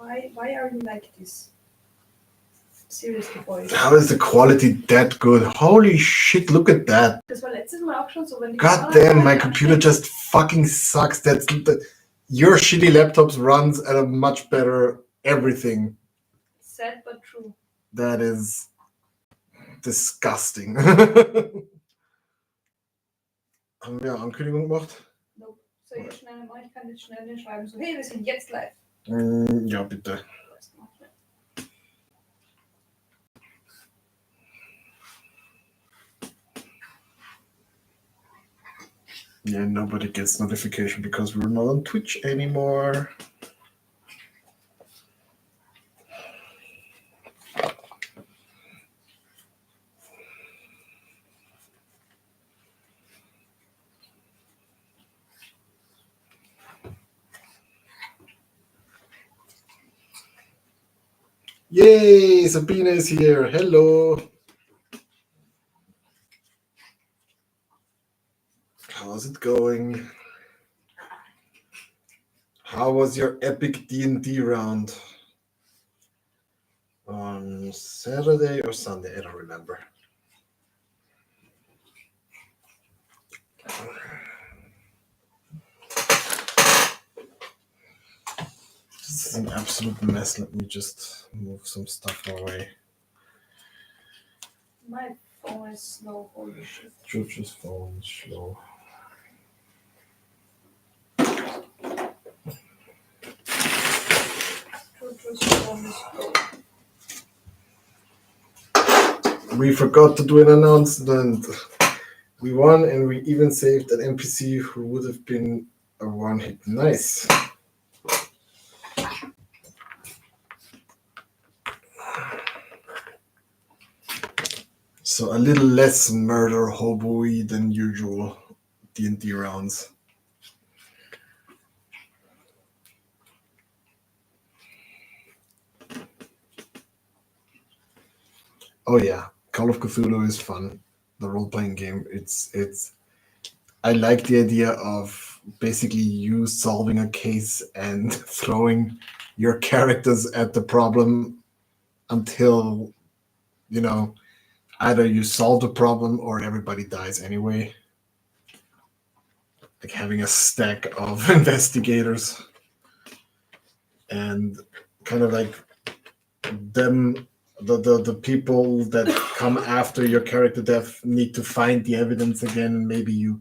Why are you like this? Seriously, boys. How is the quality that good? Holy shit, look at that. Das war letztes Mal auch schon so, wenn God damn, my computer just fucking sucks. Your shitty laptops runs at a much better everything. Sad but true. That is disgusting. Haben wir Ankündigung gemacht? Nope. Soll ich schnell machen? Ich kann jetzt schnell schreiben, so, hey, wir sind jetzt live. Ja, bitte. Yeah, nobody gets notification because we're not on Twitch anymore. Yay, Sabine is here. Hello. How's it going? How was your epic D&D round? On Saturday or Sunday? I don't remember. This is an absolute mess. Let me just move some stuff away. My phone is slow. Holy shit. George's phone is slow. George's phone is slow. We forgot to do an announcement. We won and we even saved an NPC who would have been a one-hit. Nice. So a little less murder hobo-y than usual D&D rounds. Oh yeah, Call of Cthulhu is fun. The role-playing game. It's. I like the idea of basically you solving a case and throwing your characters at the problem until, either you solve the problem or everybody dies anyway. Like having a stack of investigators and kind of like them, the people that come after your character death need to find the evidence again, and maybe you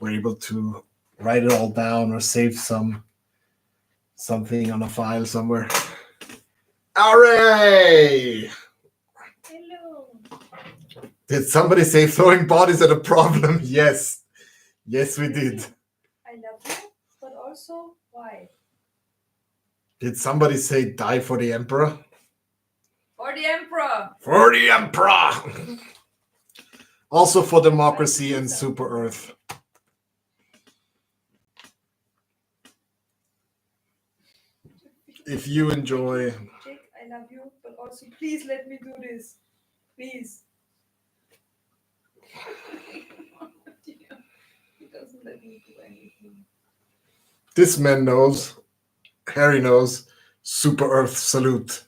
were able to write it all down or save something on a file somewhere. Hooray! Hello. Did somebody say throwing bodies at a problem? Yes. Yes, we did. I love you, but also, why? Did somebody say die for the Emperor? For the Emperor! For the Emperor! Also for democracy and Super Earth. If you enjoy... Jake, I love you, but also please let me do this. Please. He doesn't let me do anything. This man knows. Harry knows. Super Earth salute.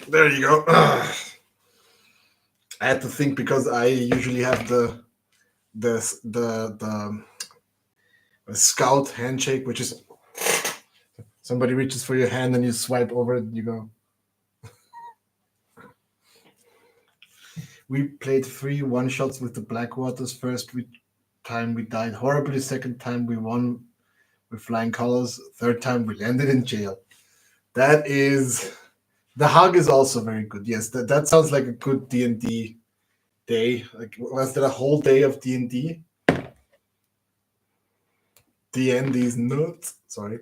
There you go. I had to think because I usually have the scout handshake, which is somebody reaches for your hand and you swipe over it and you go. We played 3 one-shots with the Blackwaters. First time we died horribly. Second time we won with flying colors. Third time we landed in jail. That is... The hug is also very good. Yes, that sounds like a good D&D day. Like, was that a whole day of D&D? D&D's nuts. Sorry.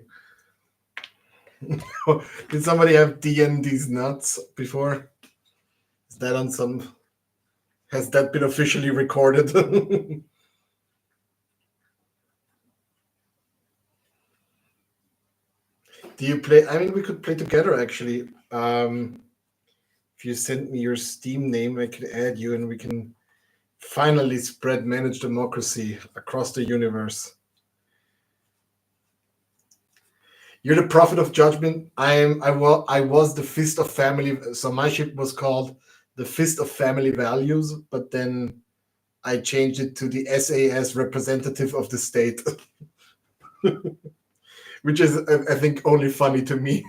Did somebody have D&D's nuts before? Is that on some... Has that been officially recorded? Do you play? I mean, we could play together, actually. If you send me your Steam name, I can add you and we can finally spread managed democracy across the universe. You're the prophet of judgment. I was the fist of family. So my ship was called the fist of family values, but then I changed it to the SAS representative of the state, which is I think only funny to me.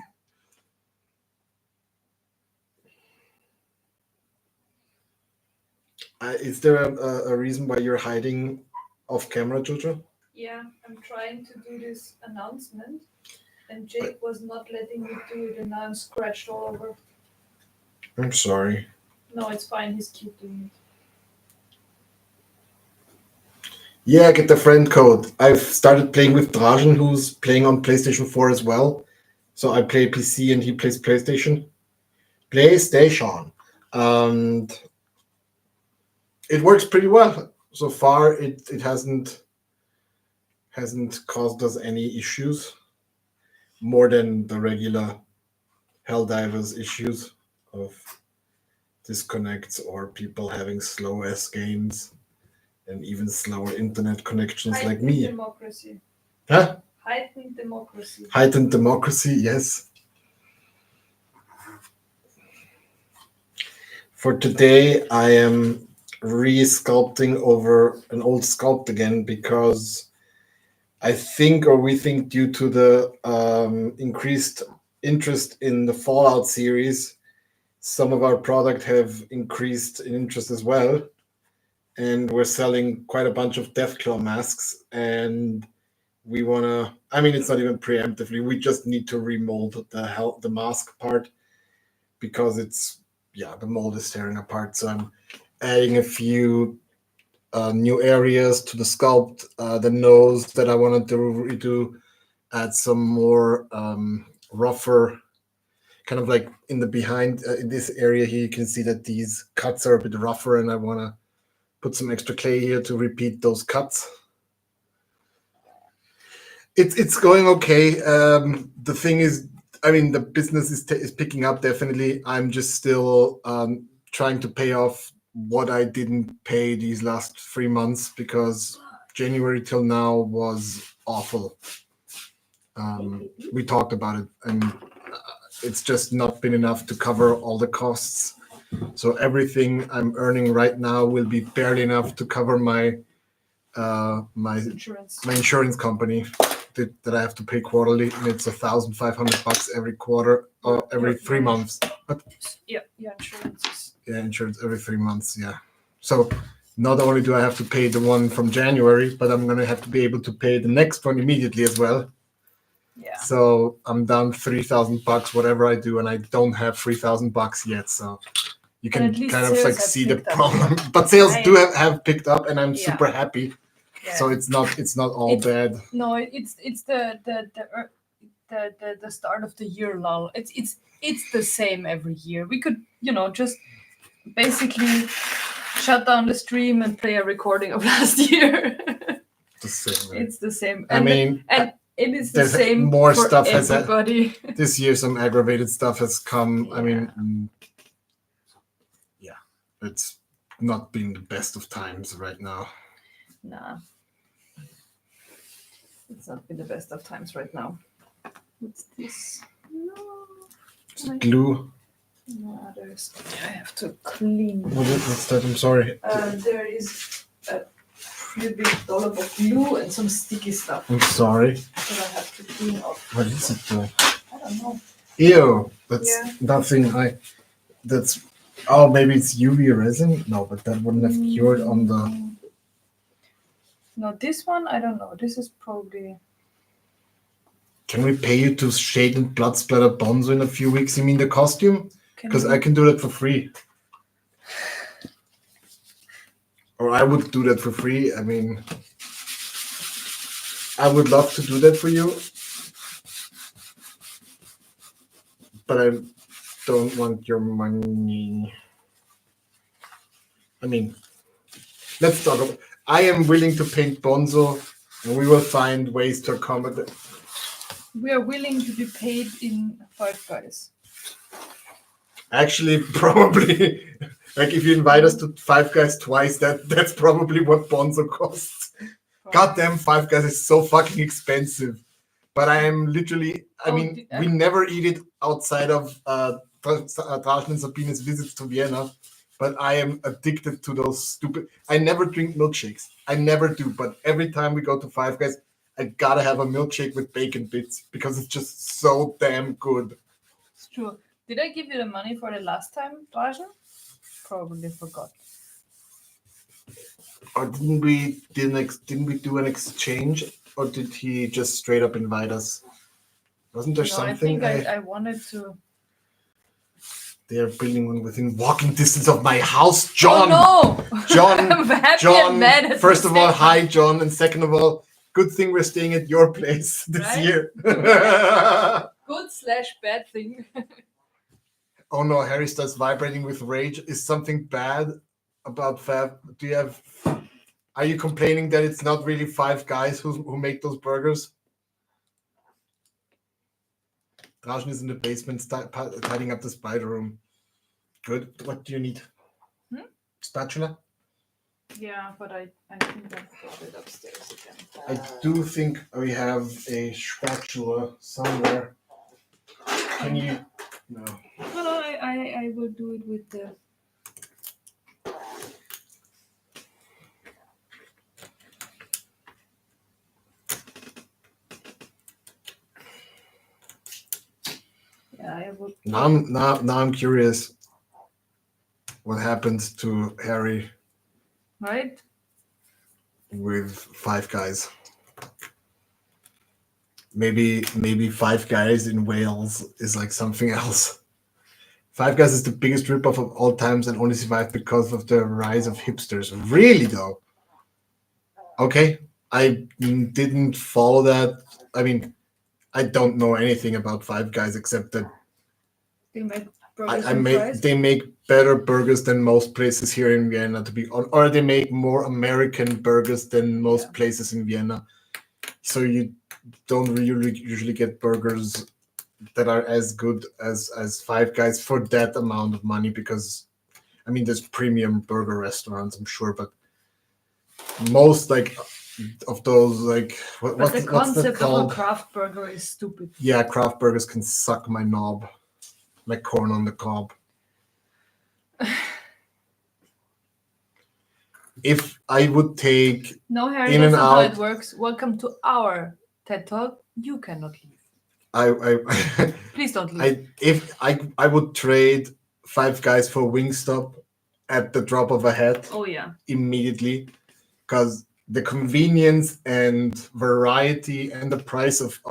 Is there a reason why you're hiding off camera, Jojo? Yeah, I'm trying to do this announcement, and Jake was not letting me do it, and now I'm scratched all over. I'm sorry. No, it's fine. He's keep doing it. Yeah, get the friend code. I've started playing with Drajan, who's playing on PlayStation 4 as well. So I play PC and he plays PlayStation. PlayStation. And it works pretty well. So far it hasn't caused us any issues more than the regular Helldivers issues of disconnects or people having slow ass games and even slower internet connections like Heightened me. democracy. Huh? Heightened democracy. Heightened democracy, yes. For today, I am re-sculpting over an old sculpt again because I think, or we think, due to the increased interest in the Fallout series, some of our product have increased in interest as well, and we're selling quite a bunch of Deathclaw masks, and we want to. I mean, it's not even preemptively. We just need to remold the mask part because the mold is tearing apart. So I'm adding a few new areas to the sculpt. The nose that I wanted to redo, add some more rougher, kind of like in the behind in this area here. You can see that these cuts are a bit rougher, and I want to put some extra clay here to repeat those cuts. It's going okay. The thing is, I mean, the business is picking up definitely. I'm just still trying to pay off what I didn't pay these last 3 months because January till now was awful. We talked about it, and it's just not been enough to cover all the costs. So everything I'm earning right now will be barely enough to cover my Insurance. my insurance company that I have to pay quarterly, and it's $1,500 every quarter or every 3 months. Yeah, insurance is. Yeah, insurance every 3 months. Yeah. So not only do I have to pay the one from January, but I'm gonna have to be able to pay the next one immediately as well. Yeah. So I'm down $3,000 whatever I do, and I don't have $3,000 yet. So you But at can least kind of sales like have see the picked up. problem. But sales do I- have picked up, and I'm Yeah. super happy. Yeah. So it's not all bad. No, it's the start of the year lull. It's the same every year. We could just basically shut down the stream and play a recording of last year. The same. Right? It's the same. I mean, and it is the there's same more for stuff everybody. this year some aggravated stuff has come. I Yeah. mean, yeah, it's not been the best of times right now. Nah. It's not been the best of times right now. What's this? No. Is it glue? No, there's. I have to clean. What's that? I'm sorry. There is a pretty big dollop of glue and some sticky stuff I'm sorry. that I have to clean off. What is it though? I don't know. Ew, that's Yeah. nothing. That's. Oh, maybe it's UV resin. No, but that wouldn't have cured on the. No, this one I don't know. This is probably. Can we pay you to shade and blood splatter Bonzo in a few weeks? You mean the costume? Because I can do that for free. Or I would do that for free. I mean, I would love to do that for you. But I don't want your money. I mean, let's talk about. I am willing to paint Bonzo, and we will find ways to accommodate. We are willing to be paid in Five Guys. Actually, probably, like if you invite us to Five Guys twice, that's probably what Bonzo costs. Goddamn, Five Guys is so fucking expensive. But I am literally, we never eat it outside of Draschen and Sabine's visits to Vienna. But I am addicted to those stupid. I never drink milkshakes. I never do. But every time we go to Five Guys, I gotta have a milkshake with bacon bits because it's just so damn good. It's true. Did I give you the money for the last time, Draschen? Probably forgot. Or didn't we do an exchange, or did he just straight up invite us? Wasn't there something? I think I wanted to. They are building one within walking distance of my house, John. Oh no, John. I'm happy John. and mad at First the of all, same hi, time. John, and second of all, good thing we're staying at your place this Right? year. Good/bad thing. Oh no, Harry starts vibrating with rage. Is something bad about Fab? Are you complaining that it's not really Five Guys who make those burgers? Draschen is in the basement tidying up the spider room. Good. What do you need? Spatula? Yeah, but I think I've got it upstairs again. I do think we have a spatula somewhere. Can you? No. No, I will do it with the. Yeah, I will. Now I'm curious. What happened to Harry? Right? With Five Guys. Maybe Five Guys in Wales is like something else. Five Guys is the biggest ripoff of all times and only survived because of the rise of hipsters. Really though? Okay, I didn't follow that. I mean, I don't know anything about Five Guys except that They make burgers and fries. they make better burgers than most places here in Vienna, to be on, or they make more American burgers than most places in Vienna. So you don't really usually get burgers that are as good as Five Guys for that amount of money, because I mean there's premium burger restaurants, I'm sure, but most like of those like But the concept of a craft burger is stupid. Yeah, craft burgers can suck my knob like corn on the cob. If I would take No, Harry, that's not how it works. Welcome to our TED Talk. You cannot leave. Please don't leave. I would trade Five Guys for Wingstop at the drop of a hat. Oh yeah. Immediately, because the convenience and variety and the price of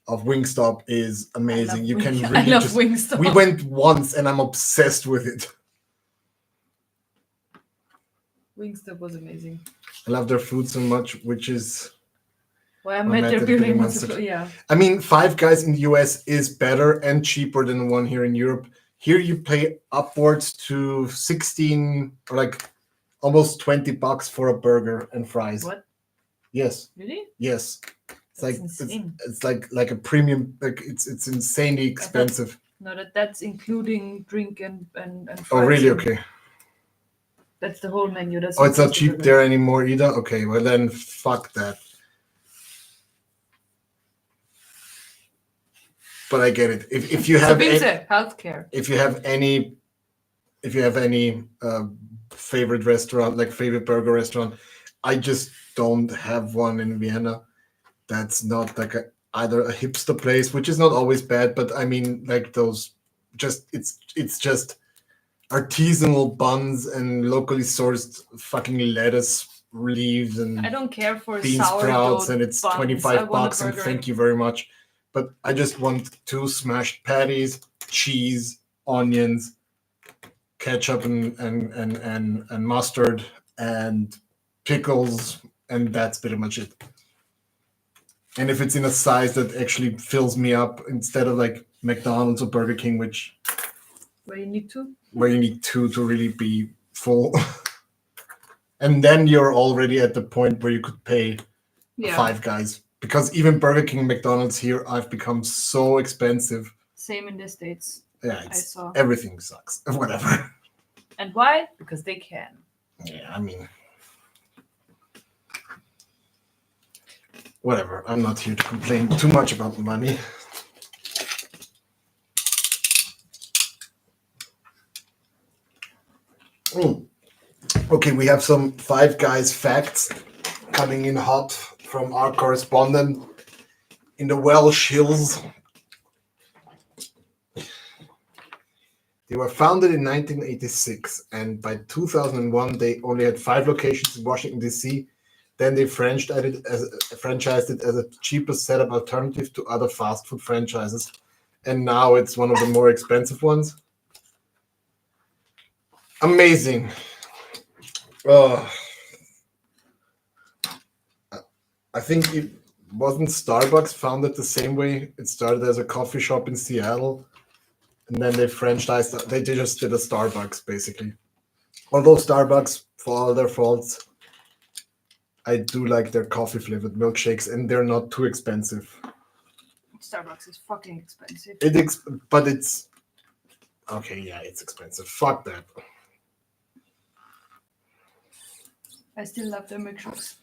Wingstop is amazing. You can really I love Wingstop. We went once and I'm obsessed with it. Wingstop was amazing. I love their food so much, which is why I met their building monster. Yeah. I mean, Five Guys in the US is better and cheaper than the one here in Europe. Here you pay upwards to 16 or like almost $20 for a burger and fries. What? Yes. Really? Yes. It's insane. It's like a premium, like it's insanely expensive. No, that's including drink and fries. Oh really? Okay. That's the whole menu. That's it's not cheap there anymore either. Okay, well then fuck that. But I get it. If you have healthcare. If you have any favorite restaurant, like favorite burger restaurant, I just don't have one in Vienna. That's not like either a hipster place, which is not always bad, but I mean like those it's just artisanal buns and locally sourced fucking lettuce leaves and I don't care for bean sprouts and it's $25 and thank you very much. But I just want 2 smashed patties, cheese, onions, ketchup and mustard and pickles, and that's pretty much it. And if it's in a size that actually fills me up instead of like McDonald's or Burger King, where you need 2 to really be full. And then you're already at the point where you could pay Five Guys. Because even Burger King and McDonald's here have become so expensive. Same in the States. Yeah, everything sucks. Whatever. And why? Because they can. Yeah, I mean. whatever. I'm not here to complain too much about money. Okay, we have some Five Guys facts coming in hot from our correspondent in the Welsh Hills. They were founded in 1986, and by 2001, they only had 5 locations in Washington, D.C. Then they franchised it as a cheaper setup alternative to other fast food franchises, and now it's one of the more expensive ones. Amazing. I think it wasn't Starbucks founded the same way. It started as a coffee shop in Seattle, and then they franchised. They just did a Starbucks, basically. Although Starbucks, for all their faults, I do like their coffee flavored milkshakes, and they're not too expensive. Starbucks is fucking expensive. But it's okay. Yeah, it's expensive. Fuck that. I still love their milkshakes.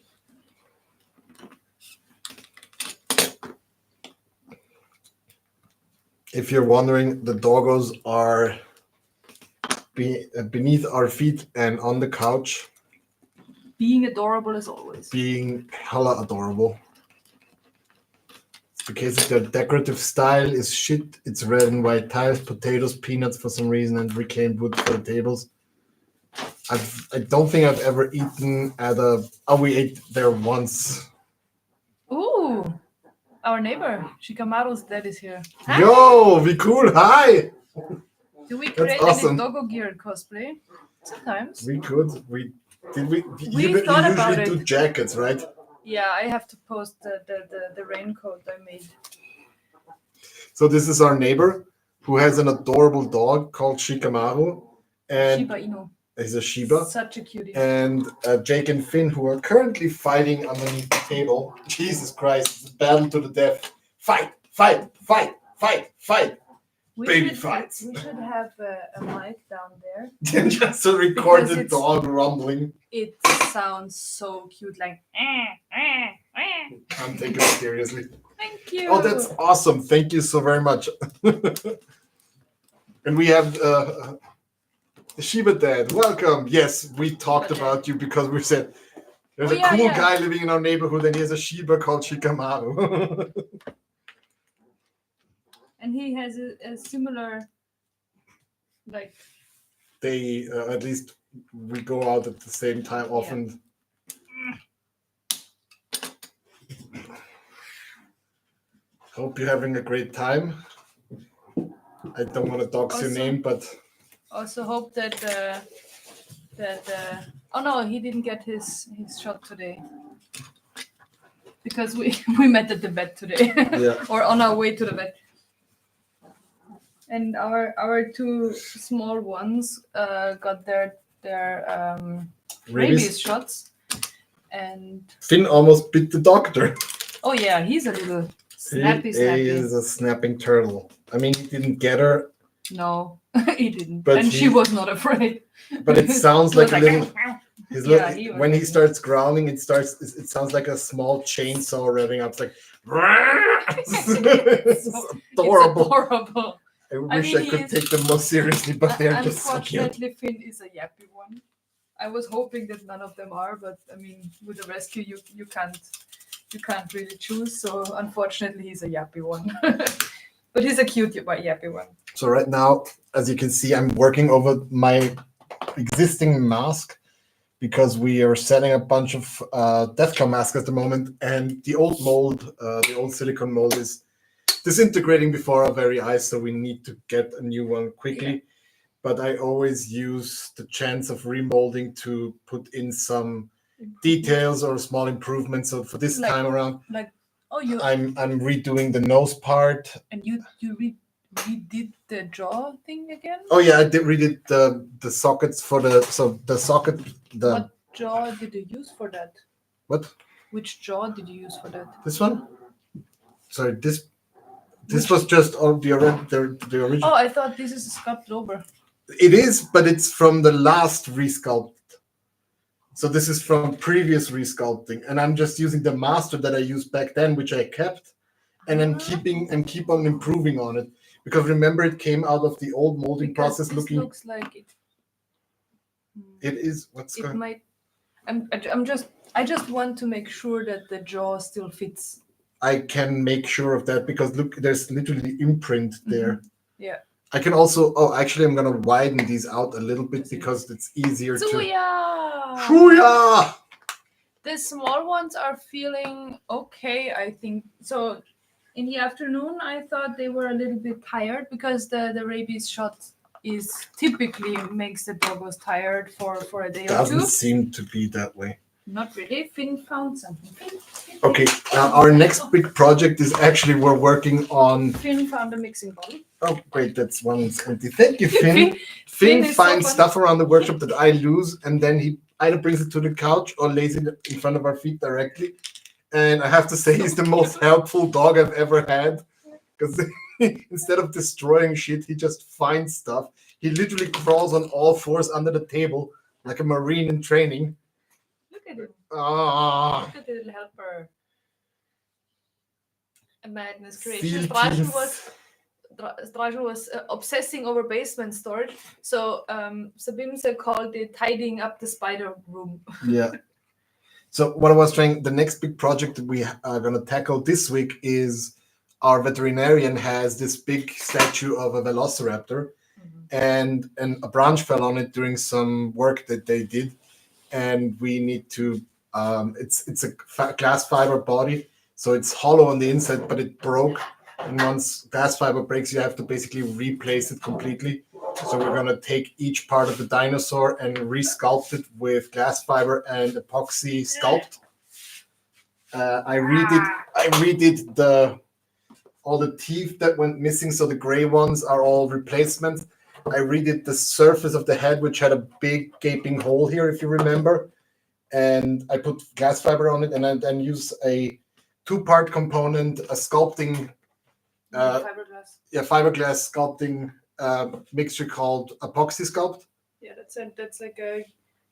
If you're wondering, the doggos are beneath our feet and on the couch. Being adorable as always. Being hella adorable. It's because their decorative style is shit. It's red and white tiles, potatoes, peanuts for some reason, and reclaimed wood for the tables. I don't think I've ever eaten at a... Oh, we ate there once. Ooh! Our neighbor, Shikamaru's dad is here. Yo, wie cool! Hi! Do we create any Doggo Gear cosplay? Sometimes. We could. We You thought about usually do it. jackets, right? Yeah, I have to post the raincoat I made. So this is our neighbor who has an adorable dog called Shikamaru. And Shiba Inu. he's a Shiba. Such a cutie. And Jake and Finn, who are currently fighting underneath the table. Jesus Christ, it's a battle to the death. Fight, fight, fight, fight, fight. Baby fights. We should have a mic down there. Just to record Because the dog rumbling. It sounds so cute, like. I'm taking it seriously. Thank you. Oh, that's awesome. Thank you so very much. And we have Shiba Dad. Welcome. Yes, we talked about you because we said there's a cool guy living in our neighborhood and he has a Shiba called Shikamaru. And he has a similar, like... They, at least we go out at the same time often. Hope you're having a great time. I don't want to dox your name, but... Also hope that oh no, he didn't get his shot today. Because we met at the vet today. Yeah. Or on our way to the vet. And our 2 small ones got their rabies shots. And Finn almost bit the doctor. oh yeah, he's a little He is a snapping turtle. I mean, he didn't get her. No, he didn't. But and she was not afraid. But it sounds like a little... when he was starts growling, it sounds like a small chainsaw revving up. It's like... It's adorable. It's adorable. I wish I could take them more seriously, but they're just so cute. Unfortunately, Finn is a yappy one. I was hoping that none of them are, but I mean, with a rescue, you can't really choose. So unfortunately, he's a yappy one. But he's a cute yappy one. So right now, as you can see, I'm working over my existing mask because we are setting a bunch of Deathclaw masks at the moment, and the old mold, the old silicone mold is disintegrating before our very eyes, so we need to get a new one quickly. Yeah. But I always use the chance of remolding to put in some details or small improvements. So for this time around, I'm redoing the nose part. And you redid the jaw thing again? Oh yeah, I redid the sockets for the socket. What jaw did you use for that? What? Which jaw did you use for that? This one? Sorry, this was just the original. Oh, I thought this is sculpted over. It is, but it's from the last resculpt. So this is from previous resculpting, and I'm just using the master that I used back then, which I kept, and I'm keep on improving on it, because remember it came out of the old molding Because process. this looks like it. It is what's It going. might. I just want to make sure that the jaw still fits. I can make sure of that, because look, there's literally imprint there. Yeah. I can also. Oh, actually, I'm gonna widen these out a little bit Just use- because it's easier to. Zuya! Shooya! The small ones are feeling okay, I think. So in the afternoon, I thought they were a little bit tired because the rabies shot is typically makes the doggos tired for a day or Doesn't two. seem to be that way. Not really. Finn found something. Okay, our next big project is actually we're working on. Finn found a mixing bowl. Oh, great, that's 120. Thank you, Finn. Finn Finn is finds so fun. stuff around the workshop that I lose, and then he either brings it to the couch or lays it in front of our feet directly. And I have to say, he's the most helpful dog I've ever had, because instead of destroying shit, he just finds stuff. He literally crawls on all fours under the table like a Marine in training. Look at him. Ah, Look at the little helper. A madness Seal creation. teams. Strajul was obsessing over basement storage, so Sabimse called it tidying up the spider room. Yeah. So what I was trying, the next big project that we are going to tackle this week is our veterinarian has this big statue of a velociraptor, and a branch fell on it during some work that they did, and we need to. It's a glass fiber body, so it's hollow on the inside, but it broke. And once glass fiber breaks, you have to basically replace it completely. So we're gonna take each part of the dinosaur and resculpt it with glass fiber and epoxy sculpt. I redid all the teeth that went missing, so the gray ones are all replacements. I redid the surface of the head, which had a big gaping hole here, if you remember. And I put glass fiber on it, and I then use a two-part component, a sculpting Fiberglass. fiberglass sculpting mixture called epoxy sculpt. Yeah, that's like a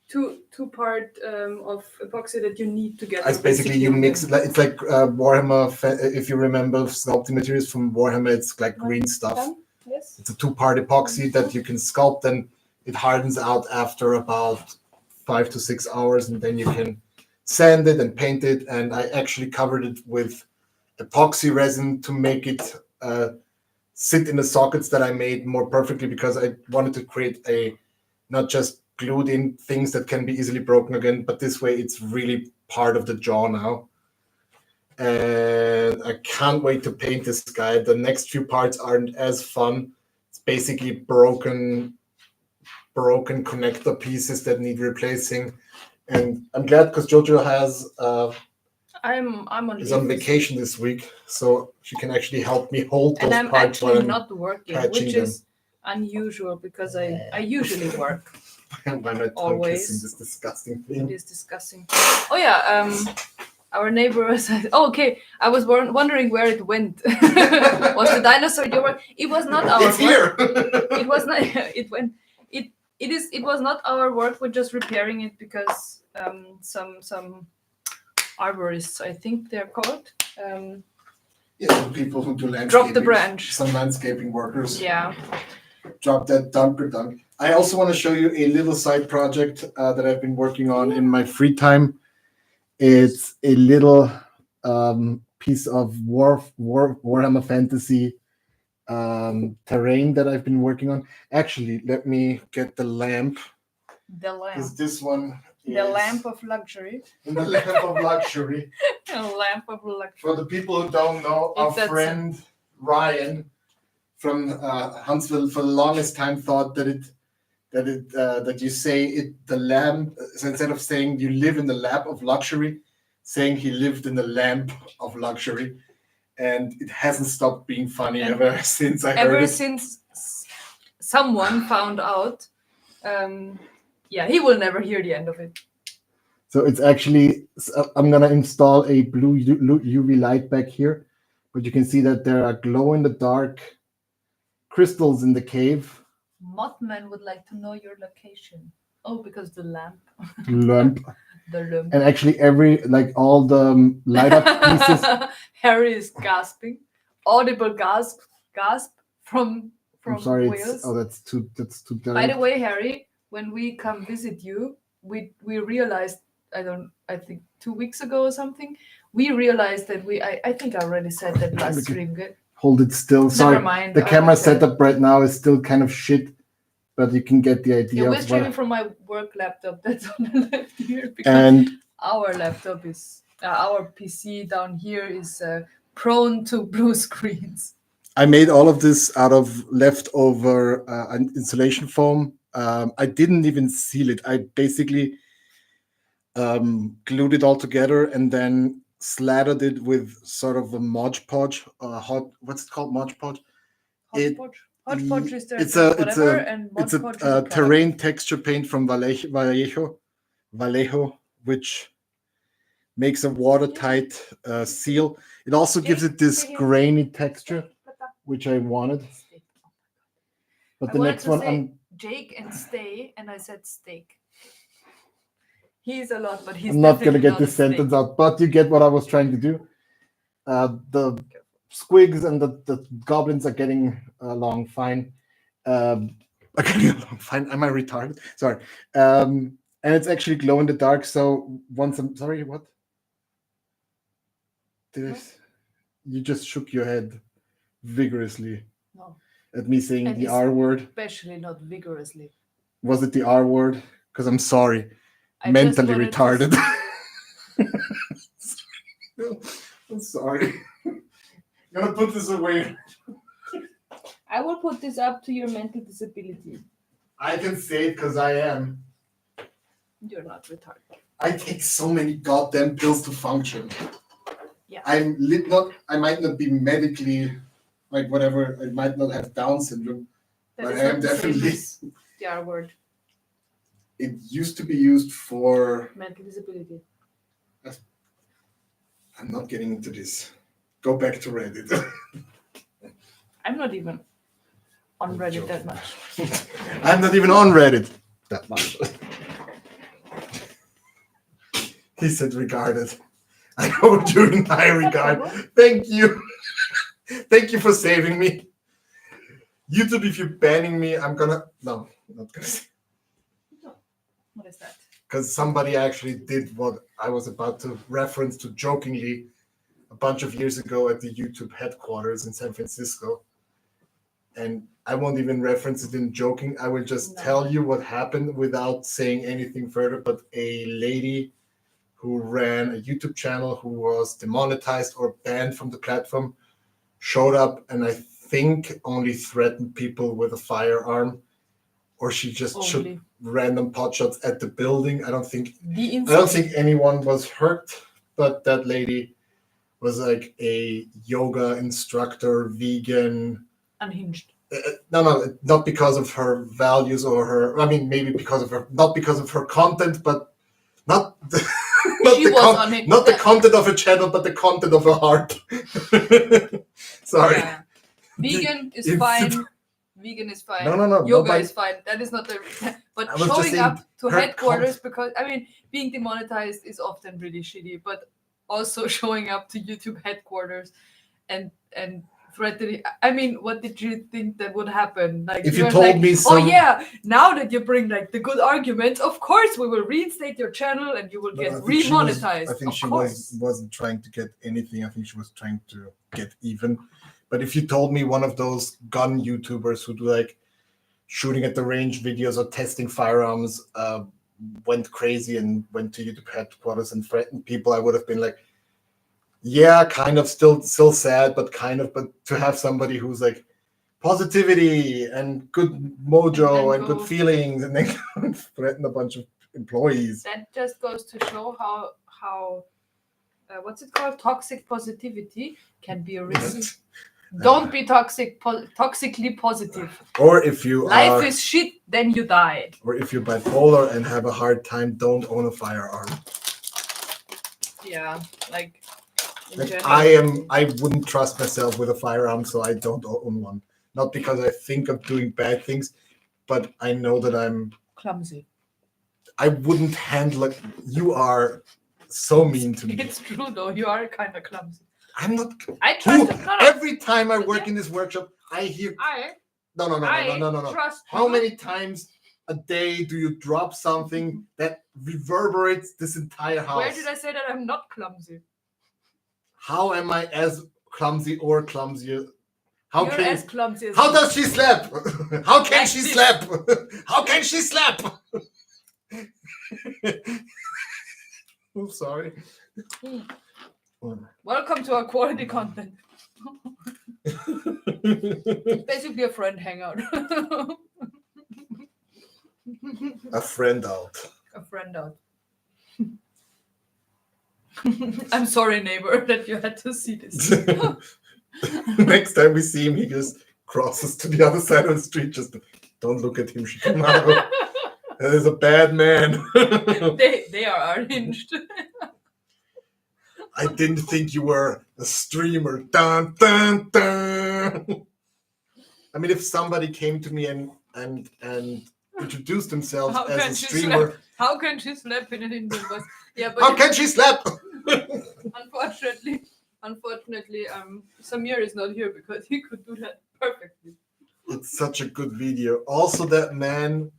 two-part of epoxy that you need together. It's basically you mix it. It's like Warhammer. If you remember sculpting materials from Warhammer, it's like green stuff. Yes. It's a two-part epoxy that you can sculpt, and it hardens out after about 5 to 6 hours, and then you can sand it and paint it. And I actually covered it with epoxy resin to make it sit in the sockets that I made more perfectly, because I wanted to create a not just glued in things that can be easily broken again, but this way it's really part of the jaw now. And I can't wait to paint this guy. The next few parts aren't as fun. It's basically broken connector pieces that need replacing. And I'm glad because Jojo has is on vacation this week, so she can actually help me hold those and I'm parts while actually I'm not working, patching which them. is unusual because I usually work. Why am I tongue Always. kissing this disgusting It thing? is disgusting. Oh yeah, our neighbor said, "Oh, okay." I was wondering where it went. Was the dinosaur your work? It was not our It's work. here. It was not. It went. It was not our work. We're just repairing it because some arborists, I think they're called. Yeah, the people who do landscaping. Drop the branch. Some landscaping workers. Yeah. Drop that dunker dunk. I also want to show you a little side project that I've been working on in my free time. It's a little piece of Warhammer Fantasy terrain that I've been working on. Actually, let me get the lamp. The lamp. This one is The lamp of luxury. the lamp of luxury. A lamp of luxury. For the people who don't know, our friend Ryan from Huntsville for the longest time thought that you say it the lamp, so instead of saying you live in the lap of luxury, saying he lived in the lamp of luxury, and it hasn't stopped being funny ever since I heard it. Ever since someone found out, he will never hear the end of it. So it's actually, I'm gonna install a blue UV light back here, but you can see that there are glow in the dark crystals in the cave. Mothman would like to know your location. Oh, because the lamp. Lamp. The lamp. And actually, all the light up pieces. Harry is gasping. Audible gasp from I'm sorry. Wales. That's too. By the way, Harry, when we come visit you, we realized I think 2 weeks ago or something. We realized that I think I already said that last stream. Good. Hold it still. Sorry. Never mind. The camera setup right now is still kind of shit, but you can get the idea. Yeah, we're streaming from my work laptop that's on the left here because and our laptop is our PC down here is prone to blue screens. I made all of this out of leftover insulation foam. I didn't even seal it. I basically glued it all together and then slathered it with sort of a Mod Podge, what's it called? Mod Podge. Hodgepodge is there. It's a terrain texture paint from Vallejo, which makes a watertight seal. It also gives it this grainy texture, which I wanted. But the next one, I'm Jake and stay, and I said steak. He's a lot, but he's I'm not gonna get not this sentence out, but you get what I was trying to do. The squigs and the goblins are getting along fine. Am I retarded? Sorry. And it's actually glow in the dark. So once I'm sorry, what? You just shook your head vigorously. No. At me saying the R word. Especially not vigorously. Was it the R word? Because I'm sorry. Mentally retarded. I'm sorry. I'm gonna put this away. I will put this up to your mental disability. I can say it because I am. You're not retarded. I take so many goddamn pills to function. Yeah. I might not be medically whatever. I might not have Down syndrome, but I am definitely the R word. It used to be used for mental disability. I'm not getting into this. Go back to Reddit. I'm not even on Reddit that much. I'm not even on Reddit that much. He said regarded. I hold you in high regard. Thank you. Thank you for saving me. YouTube, if you're banning me, I'm gonna... No, I'm not gonna say. What is that? Because somebody actually did what I was about to reference to jokingly a bunch of years ago at the YouTube headquarters in San Francisco. And I won't even reference it in joking. I will just tell you what happened without saying anything further. But a lady who ran a YouTube channel who was demonetized or banned from the platform showed up and I think only threatened people with a firearm, or she just shoot random pot shots at the building. I don't think anyone was hurt, but that lady was like a yoga instructor, vegan, unhinged. No, not because of her values or her. I mean, maybe because of her, not because of her content, but not the, not the content of a channel, but the content of her heart. Sorry. Yeah. Vegan is fine. Vegan is fine. No. Yoga is fine. That is not the. But showing up to headquarters because being demonetized is often really shitty. But also showing up to YouTube headquarters and threatening. I mean, what did you think that would happen? Like, if you told me, oh yeah, now that you bring like the good arguments, of course we will reinstate your channel and you will get remonetized. I think she wasn't trying to get anything. I think she was trying to get even. But if you told me one of those gun YouTubers who do like shooting at the range videos or testing firearms went crazy and went to YouTube headquarters and threatened people, I would have been like, yeah, kind of still sad, but kind of. But to have somebody who's like positivity and good mojo and good feelings and then threaten a bunch of employees. That just goes to show how what's it called? Toxic positivity can be a risk. Don't be toxically positive. Or if you life is shit, then you die. Or if you're bipolar and have a hard time, don't own a firearm. Yeah, like I wouldn't trust myself with a firearm, so I don't own one. Not because I think of doing bad things, but I know that I'm clumsy. I wouldn't handle it. You are so mean to me. It's true though. You are kind of clumsy. I'm not. I trust him. No, no. Every time I work in this workshop, I hear. I No. trust How you. many times a day do you drop something that reverberates this entire house? Where did I say that I'm not clumsy? How am I as clumsy or clumsier? You're as clumsy as How me. does she slap? How can Like she this. slap? How can she slap? I'm sorry. Welcome to our quality content. Basically a friend hangout. A friend out. A friend out. I'm sorry, neighbor, that you had to see this. Next time we see him, he just crosses to the other side of the street. Just don't look at him, Shikamaru. That is a bad man. they are unhinged. I didn't think you were a streamer. Dun, dun, dun. I mean, if somebody came to me and introduced themselves as a streamer. How can she slap in an Indian bus? Yeah, but How can she slap? Unfortunately, Samir is not here because he could do that perfectly. It's such a good video. Also, that man,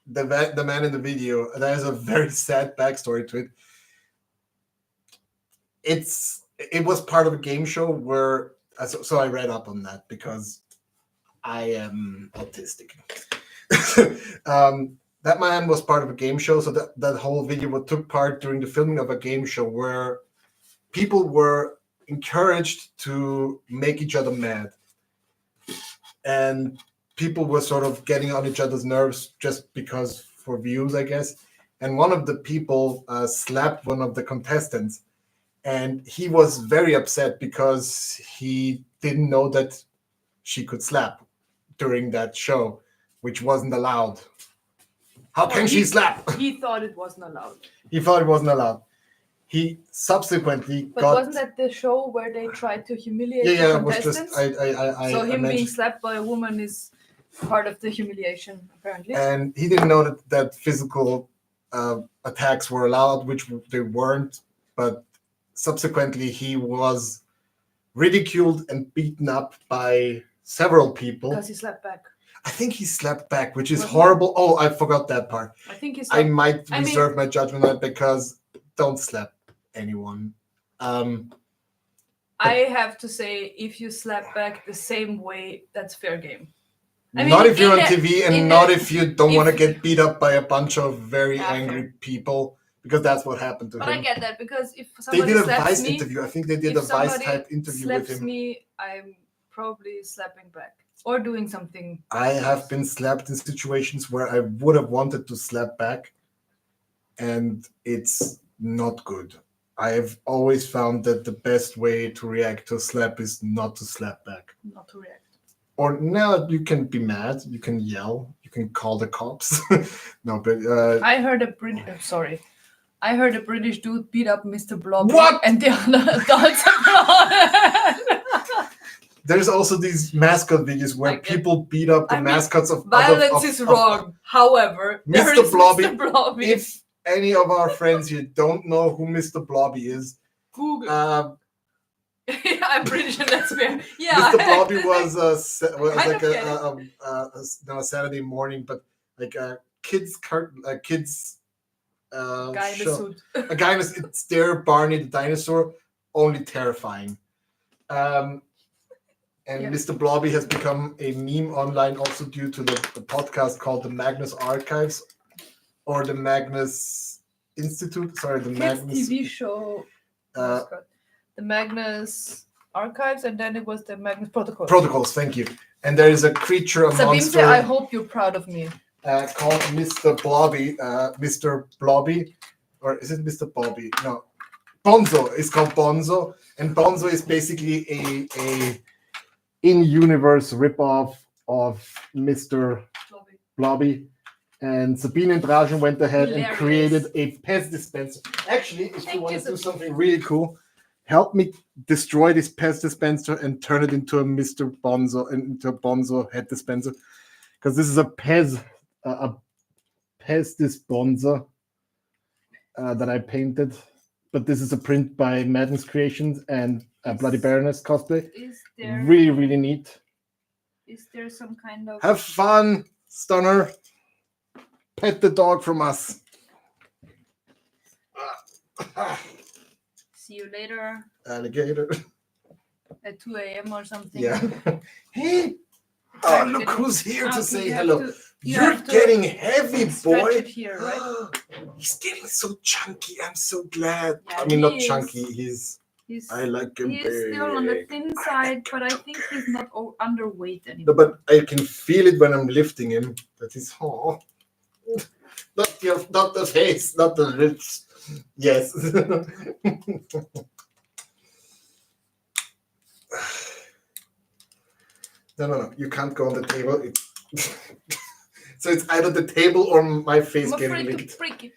the man in the video, there is a very sad backstory to it. It was part of a game show where, so I read up on that because I am autistic. That man was part of a game show, so that whole video took part during the filming of a game show where people were encouraged to make each other mad. And people were sort of getting on each other's nerves just because for views, I guess. And one of the people slapped one of the contestants. And he was very upset because he didn't know that she could slap during that show, which wasn't allowed. How can she slap? He thought it wasn't allowed. He thought it wasn't allowed. He subsequently But got... wasn't that the show where they tried to humiliate Yeah, the it was just... contestants? So him being mentioned... slapped by a woman is part of the humiliation, apparently. And he didn't know that physical attacks were allowed, which they weren't. But subsequently, he was ridiculed and beaten up by several people. Because he slapped back. I think he slapped back, which is Wasn't horrible. Oh, I forgot that part. I think he I slapped. might reserve my judgment on it because don't slap anyone. I have to say, if you slap back the same way, that's fair game. I mean, not if you're on TV and not if you don't want to get beat up by a bunch of very angry fair. people, because that's what happened to But him. I get that because if somebody They did a slaps Vice me, interview. I think they did a Vice type interview with him. me, I'm probably slapping back or doing something. I have been slapped in situations where I would have wanted to slap back, and it's not good. I have always found that the best way to react to a slap is not to slap back. Not to react. Or now you can be mad, you can yell, you can call the cops. No, but I heard a British dude beat up Mr. Blobby. What? And the other adults applauded. There's also these mascot videos where people beat up the mascots of violence is wrong. However, there Mr. is Blobby. Mr. Blobby. If any of our friends here don't know who Mr. Blobby is, Google. I'm pretty sure that's fair. Yeah. Mr. Blobby was like a Saturday morning, but like a kids guy in show. a suit. A guy in it's there, Barney the dinosaur, only terrifying. Mr. Blobby has become a meme online also due to the podcast called the Magnus Archives or the Magnus Institute. Sorry, the Magnus TV show. The Magnus Archives, and then it was the Magnus Protocols. Protocols, thank you. And there is a creature, a monster. I hope you're proud of me. Called Mr. Blobby. Mr. Blobby, or is it Mr. Bobby? No, Bonzo. It's called Bonzo, and Bonzo is basically a in-universe ripoff of Mr. Blobby. And Sabine and Drajan went ahead and created a Pez dispenser. Actually, if you want to do something really cool, help me destroy this Pez dispenser and turn it into a Mr. Bonzo and into a Bonzo head dispenser. Because this is a Pez Pez this Bonza that I painted, but this is a print by Madden's Creations and Bloody Baroness cosplay. Is there Really, really neat. Is there some kind of Have fun, Stunner. Pet the dog from us. see you later Alligator. at 2 a.m. or something? Yeah. Hey. Oh, look who's here to say you have hello. to- you You're have to getting heavy, stretch boy. it here, right? He's getting so chunky. I'm so glad. Yeah, I mean, he not is. chunky. He's I like him He's still on the big. thin side, but I think he's not underweight No, anymore. but I can feel it when I'm lifting him. That he's not the face, not the lips. Yes. No. You can't go on the table. So it's either the table or my face I'm getting afraid to licked. break it.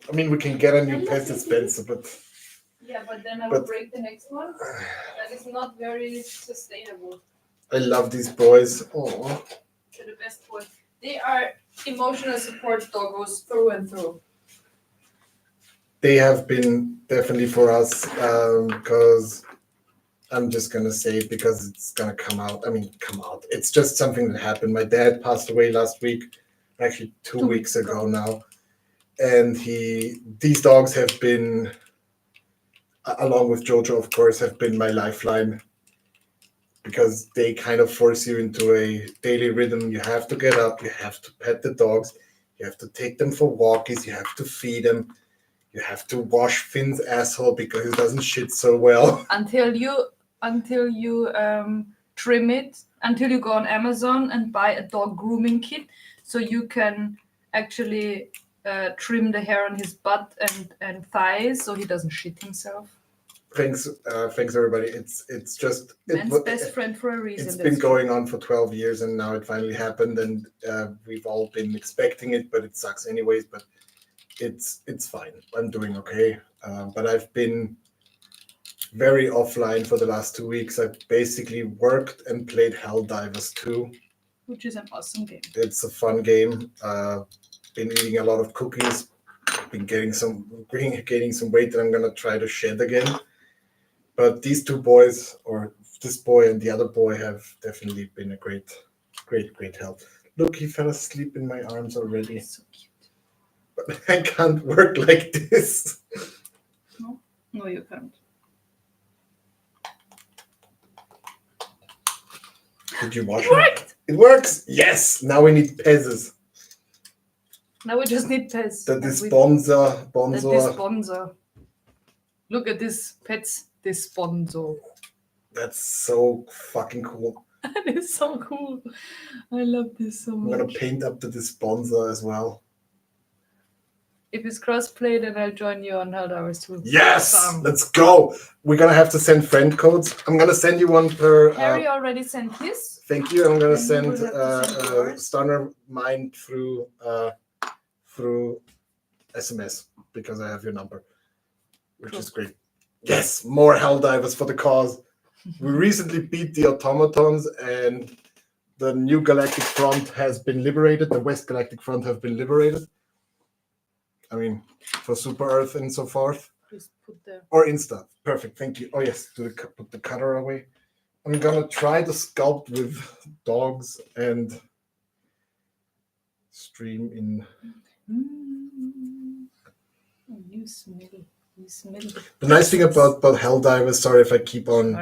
I mean, we can get a new pest dispenser, but Yeah, but then I will break the next one. That is not very sustainable. I love these boys. Oh, They're the best boys. They are emotional support doggos through and through. they have been definitely for us because I'm just gonna say it because it's gonna come out. I mean, come out. It's just something that happened. My dad passed away last week, actually 2 weeks ago now, and these dogs have been, along with Jojo, of course, have been my lifeline because they kind of force you into a daily rhythm. You have to get up, you have to pet the dogs, you have to take them for walkies, you have to feed them, you have to wash Finn's asshole because he doesn't shit so well. Until you trim it, until you go on Amazon and buy a dog grooming kit, so you can actually trim the hair on his butt and thighs, so he doesn't shit himself. Thanks everybody. It's just Man's best friend for a reason. It's been going on for 12 years, and now it finally happened, and we've all been expecting it, but it sucks anyways. But it's fine. I'm doing okay. But I've been very offline for the last 2 weeks. I basically worked and played Helldivers 2, which is an awesome game. It's a fun game. Been eating a lot of cookies. Been gaining some weight that I'm gonna try to shed again. But these two boys, or this boy and the other boy, have definitely been a great help. Look, he fell asleep in my arms already. So cute. But I can't work like this. No, you can't. Did you wash it? Worked! It works! Yes! Now we need pezzes. Now we just need Pez. The disponser. The disponser. Look at this Pets disponser. That's so fucking cool. That is so cool. I love this so much. I'm gonna paint up the disponser as well. If it's crossplay, then I'll join you on Helldivers too. Yes! Let's go! We're gonna have to send friend codes. I'm gonna send you one per... Harry already sent his. Thank you. I'm gonna And you send will have to send yours. Stunner mine through SMS because I have your number, which is great. Yes, more Helldivers for the cause. We recently beat the automatons, and the new Galactic Front has been liberated. The West Galactic Front have been liberated. I mean, for Super Earth and so forth. Just put the... Or Insta. Perfect. Thank you. Oh yes, put the cutter away. I'm gonna try to sculpt with dogs and stream in. You smell. The nice thing about Helldivers, sorry if I keep on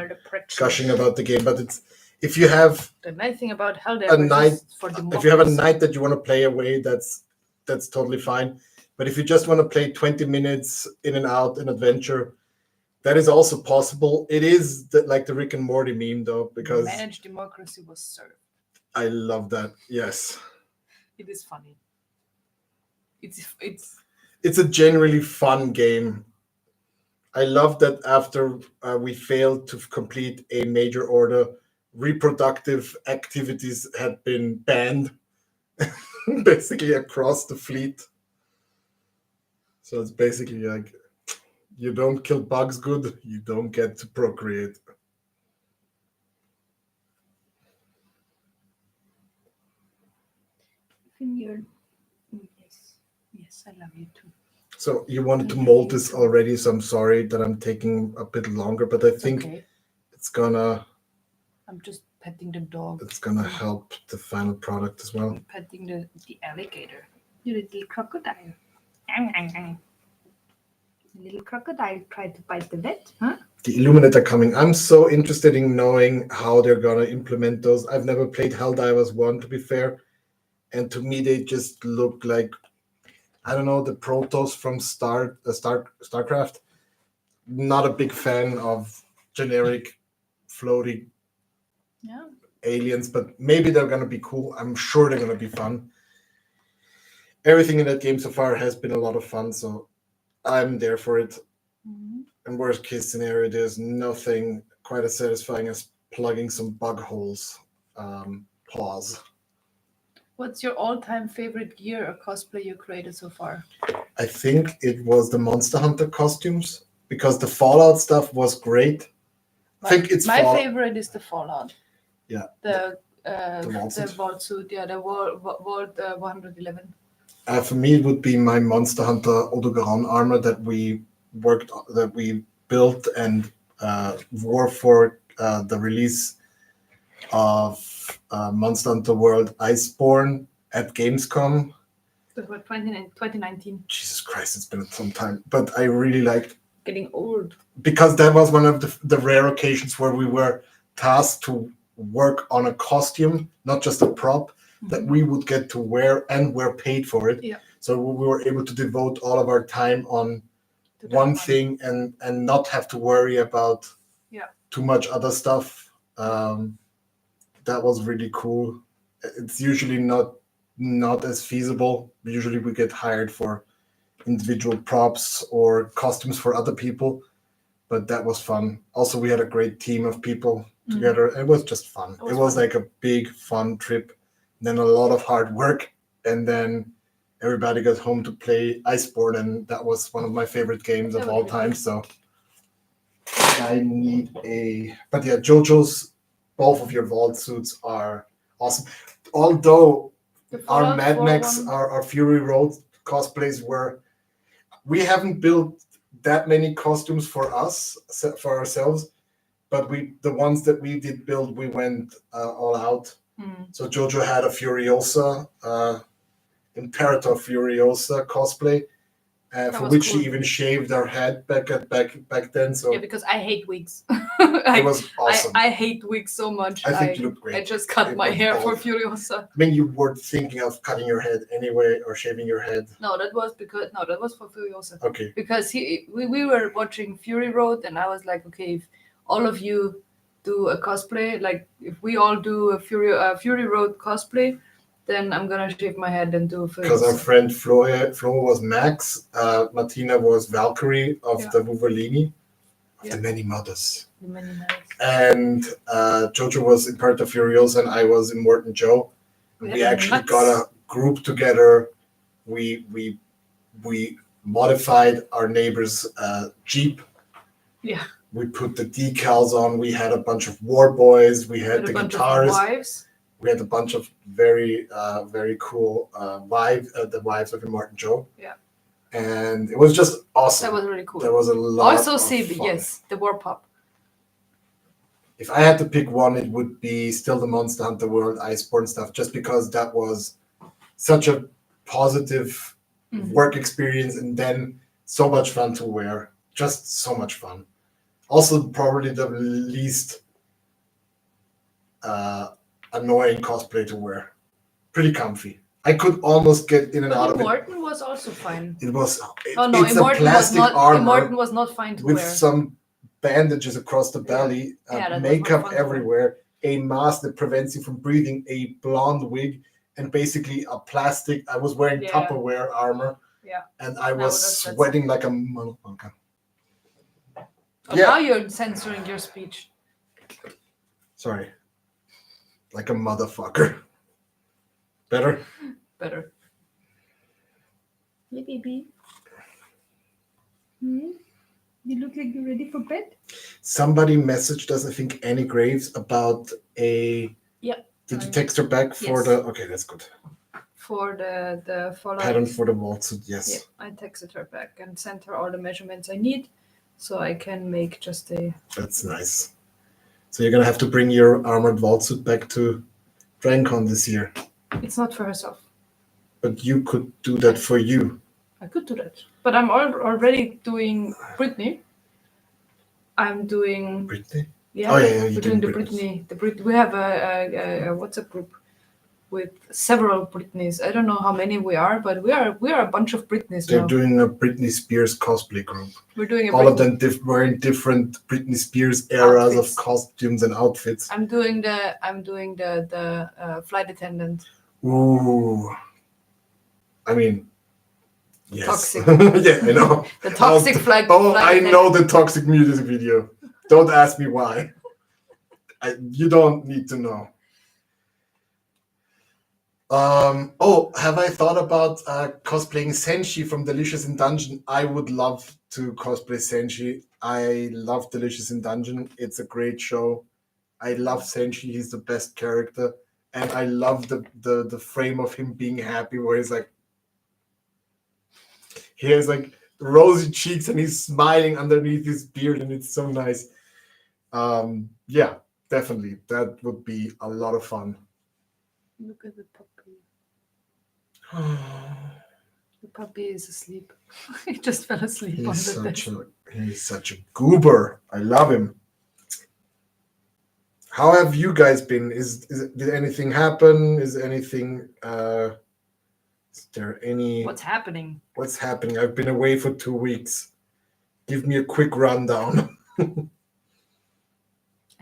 gushing about the game, but it's if you have the nice thing about Helldivers is for if you have a night that you want to play away, that's totally fine. But if you just want to play 20 minutes in and out an adventure, that is also possible. It is like the Rick and Morty meme, though, because managed democracy was served. I love that. Yes, it is funny. It's a generally fun game. I love that after we failed to complete a major order, reproductive activities had been banned, basically across the fleet. So it's basically like, you don't kill bugs good, you don't get to procreate. I love you too. So you wanted to mold this already, so I'm sorry that I'm taking a bit longer, but I think Okay. it's gonna I'm just petting the dog. it's gonna help the final product as well. I'm petting the alligator. You're a little crocodile. Little crocodile tried to bite the vet, huh? The Illuminator coming. I'm so interested in knowing how they're gonna implement those. I've never played Helldivers 1, to be fair, and to me they just look like, I don't know, the Protoss from StarCraft. Not a big fan of generic floaty Yeah. aliens, but maybe they're gonna be cool. I'm sure they're gonna be fun. Everything in that game so far has been a lot of fun, so I'm there for it. Mhm. And worst case scenario, there's nothing quite as satisfying as plugging some bug holes. Pause. What's your all-time favorite gear or cosplay you created so far? I think it was the Monster Hunter costumes because the Fallout stuff was great. I think it's my Fallout. favorite is the Fallout. Yeah. The vault vault suit. Yeah, the vault 111. For me, it would be my Monster Hunter Odogaron armor that we built and wore for the release of Monster Hunter World Iceborne at Gamescom. That was 2019. Jesus Christ, it's been some time, but I really liked Getting old. because that was one of the rare occasions where we were tasked to work on a costume, not just a prop, that we would get to wear and were paid for it. Yeah. So we were able to devote all of our time on To that one thing and not have to worry about too much other stuff. That was really cool. It's usually not as feasible. Usually we get hired for individual props or costumes for other people, but that was fun. Also, we had a great team of people together. It was just fun. It was fun. like a big fun trip, then a lot of hard work, and then everybody got home to play Iceborne, and that was one of my favorite games of all time. So I need but yeah, JoJo's, both of your vault suits are awesome. Although our Mad Max, our Fury Road cosplays we haven't built that many costumes for ourselves, but the ones that we did build, we went all out. So JoJo had a Furiosa, Imperator Furiosa cosplay, for which she even shaved her head back then. So yeah, because I hate wigs. it was awesome. I hate wigs so much. I think you look great. I just cut my hair for Furiosa. I mean, you were thinking of cutting your head anyway or shaving your head. No, that was for Furiosa. Okay. Because we were watching Fury Road, and I was like, okay, if all of you do a cosplay, like if we all do a Fury Road cosplay, then I'm gonna shave my head and do Furiosa. Because our friend Flo was Max, Martina was Valkyrie of the Vuvolini, of the Many Mothers. The Many Mothers. And Jojo was Imperator Furiosa, and I was Immortan Joe. We actually got a group together. We modified our neighbor's Jeep. Yeah. We put the decals on. We had a bunch of war boys. We had the guitars. Wives. We had a bunch of very cool the wives of Immortan Joe. Yeah. And it was just awesome. That was really cool. There was a lot also of Sebi, fun. yes, the war pup. If I had to pick one, it would be still the Monster Hunter World Iceborne stuff, just because that was such a positive work experience and then so much fun to wear. Just so much fun. Also, probably the least annoying cosplay to wear. Pretty comfy. I could almost get in and out of it. Immortan was also fine. It was. It's a plastic armor. Immortan was not fine to with wear. Some bandages across the belly, makeup everywhere, a mask that prevents you from breathing, a blonde wig, and basically a plastic. I was wearing Tupperware armor. Yeah. And I was sweating like a motherfucker. Oh, now you're censoring your speech. Sorry. Like a motherfucker. Better? Better. Hey, baby. You look like you're ready for bed. Somebody messaged us, I think Annie Graves, about did you text her back for the... Okay, that's good. for the Fallout pattern for the vault suit. Yeah, Yes, I texted her back and sent her all the measurements I need, so I can make just a. that's nice. So you're gonna have to bring your armored vault suit back to DragonCon this year, It's not for herself. but you could do that for you. I could do that, but I'm already doing Britney. I'm doing. Brittany? Yeah, Oh, yeah, we're you're doing doing the Britney. Britney. We have a WhatsApp group with several Britneys. I don't know how many we are, but we are a bunch of Britneys They're now. doing a Britney Spears cosplay group. We're doing a All of Britney. them wearing different Britney Spears eras Outfits. of costumes and outfits. I'm doing the flight attendant. Ooh, I mean, yes. Toxic. Yeah, I know. The toxic flight. Oh, flight I attendant. know the toxic music video. Don't ask me why. You don't need to know. Oh, have I thought about cosplaying Senshi from Delicious in Dungeon? I would love to cosplay Senshi. I love Delicious in Dungeon. It's a great show. I love Senshi. He's the best character. And I love the frame of him being happy where he's like, he has like rosy cheeks and he's smiling underneath his beard and it's so nice. Yeah, definitely. That would be a lot of fun. Look at the puppy. The puppy is asleep. He just fell asleep on the desk. He's such a goober. I love him. How have you guys been? Did anything happen? Is anything is there any What's happening? What's happening? I've been away for 2 weeks. Give me a quick rundown. I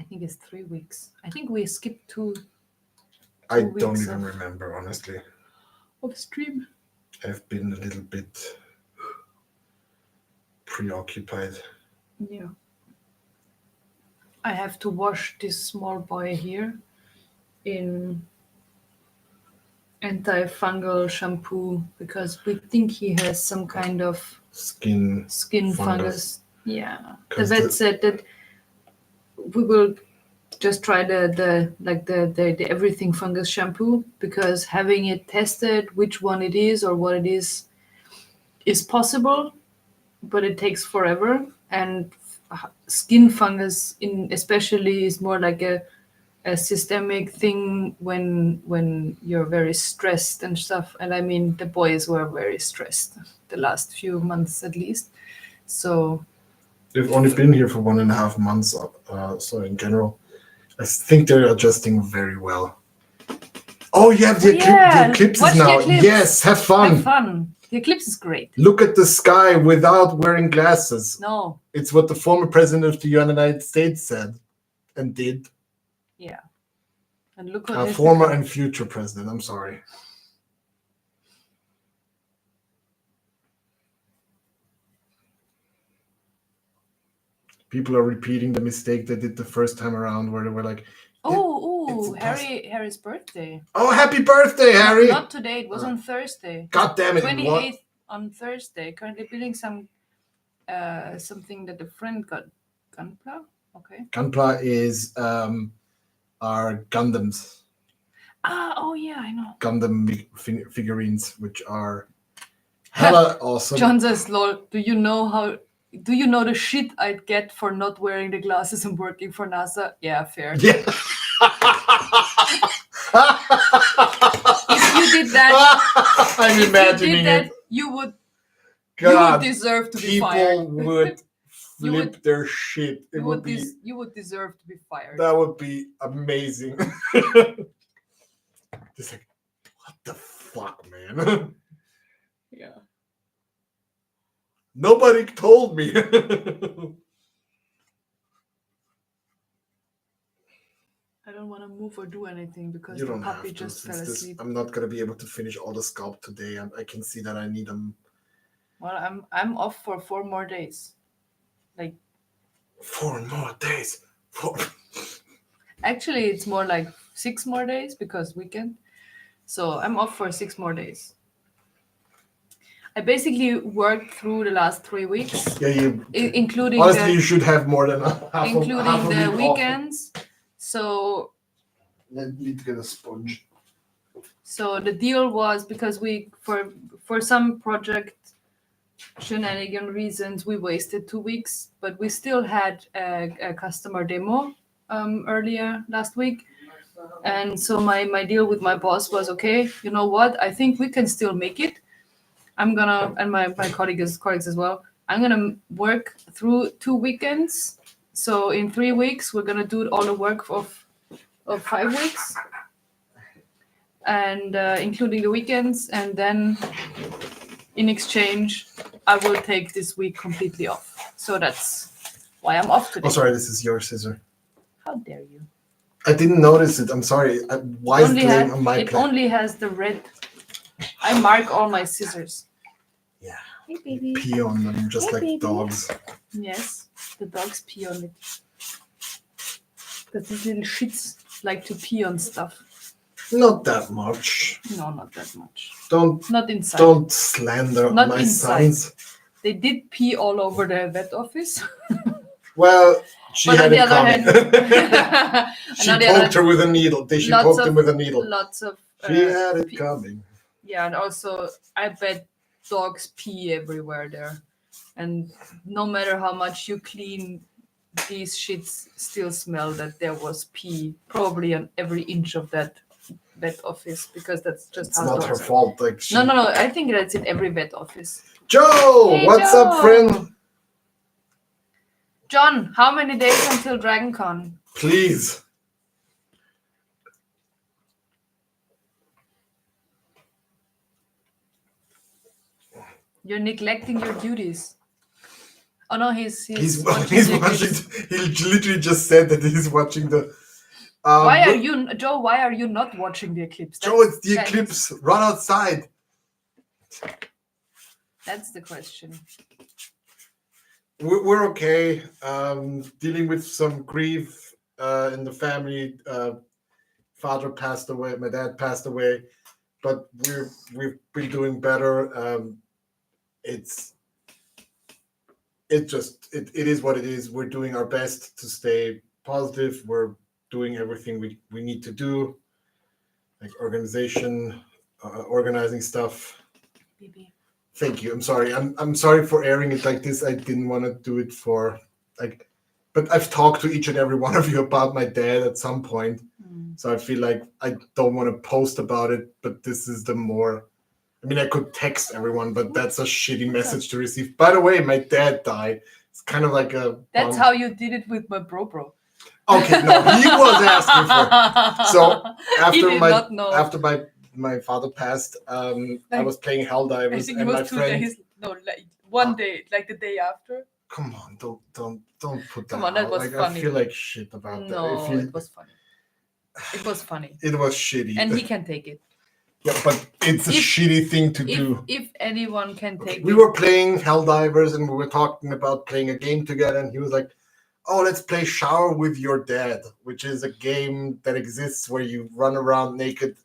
think it's 3 weeks. I think we skipped two I 2 don't weeks even of- remember, honestly. of stream. I've been a little bit preoccupied. Yeah. I have to wash this small boy here in antifungal shampoo because we think he has some kind of Skin fungus. Yeah. The 'Cause vet said that we will just try the everything fungus shampoo because having it tested which one it is or what it is possible, but it takes forever. And skin fungus in especially is more like a systemic thing when you're very stressed and stuff. And I mean the boys were very stressed the last few months at least. So they've only been here for 1.5 months, so in general, I think they're adjusting very well. Oh, you have the eclipses watch the now. eclipse. Yes, have fun. Have fun. The eclipse is great. Look at the sky without wearing glasses. No. It's what the former president of the United States said and did. Yeah. And look at Former and future president. I'm sorry. People are repeating the mistake they did the first time around where they were like, it's Harry's birthday. oh, happy birthday, Harry. Not today, it was on Thursday. God damn it. 28th on Thursday. Currently building something that a friend got. Gunpla? Okay. Gunpla is our Gundams. Oh yeah, I know. Gundam figurines, which are hella awesome. John says, lol, do you know the shit I'd get for not wearing the glasses and working for NASA? Yeah, fair. Yeah. If you did that, I'm imagining it. you would God, deserve to be fired. people would flip their shit. You would deserve to be fired. That would be amazing. Just like, what the fuck, man? Yeah. Nobody told me. I don't want to move or do anything because You the don't have puppy to. just fell asleep. I'm not gonna be able to finish all the sculpt today. I can see that I need them. Well, I'm off for 4 more days. 4 more days. 4. Actually, it's more like 6 more days because weekend. So I'm off for 6 more days. I basically worked through the last 3 weeks. Yeah, including honestly, you should have more than half including the week weekends. So Let me get a sponge. So the deal was, because we for some project shenanigan reasons we wasted 2 weeks, but we still had a customer demo earlier last week. And so my deal with my boss was, okay, you know what? I think we can still make it. I'm gonna, and my colleagues as well. I'm gonna work through 2 weekends. So in 3 weeks, we're gonna do all the work of 5 weeks, and including the weekends. And then in exchange, I will take this week completely off. So that's why I'm off today. Oh, sorry, this is your scissor. How dare you? I didn't notice it. I'm sorry. Why is it laying on my It plate? only has the red. I mark all my scissors. Yeah. Hey, baby. Pee on them just Hey, like baby. dogs. Yes, the dogs pee on it. Because these little shits like to pee on stuff. Not that much. No, not that much. Don't Not inside. Don't slander Not my inside. sons. They did pee all over the vet office. Well, she But had on the it other coming. hand, She on the poked other- her with a needle. She lots poked of- him with a needle. lots of She had it coming. Yeah, and also I bet dogs pee everywhere there, and no matter how much you clean, these shits still smell that there was pee probably on every inch of that vet office, because that's just It's how not dogs her are. fault. Like she... No. I think that's in every vet office. Joe, Hey, what's Joe. up, friend? John, how many days until DragonCon? Please. You're neglecting your duties. Oh no, he's watching. He literally just said that he's watching the. Why are you, Joe? Why are you not watching the eclipse? Joe, it's the eclipse. Run outside. That's the question. We're okay. Dealing with some grief in the family. Father passed away. My dad passed away, but we've been doing better. It is what it is. We're doing our best to stay positive. We're doing everything we need to do, like organization, organizing stuff. BB. Thank you. I'm sorry. I'm sorry for airing it like this. I didn't want to do it for like, but I've talked to each and every one of you about my dad at some point. So I feel like I don't want to post about it, but this is the more. I mean, I could text everyone, but that's a shitty message to receive. By the way, my dad died. It's kind of like a. That's how you did it with my bro. Okay, no, he was asking for it. So after my father passed, I was playing Helldivers, I think and it was my 2 friend. days. No, like one day, like the day after. Come on, don't put that. Come on, that out. was like, funny. I feel like shit about that. No, it was funny. It was funny. It was shitty. And he can take it. Yeah, but it's a shitty thing to do. If anyone can take it. We were playing Helldivers and we were talking about playing a game together, and he was like, "Oh, let's play Shower with Your Dad," which is a game that exists where you run around naked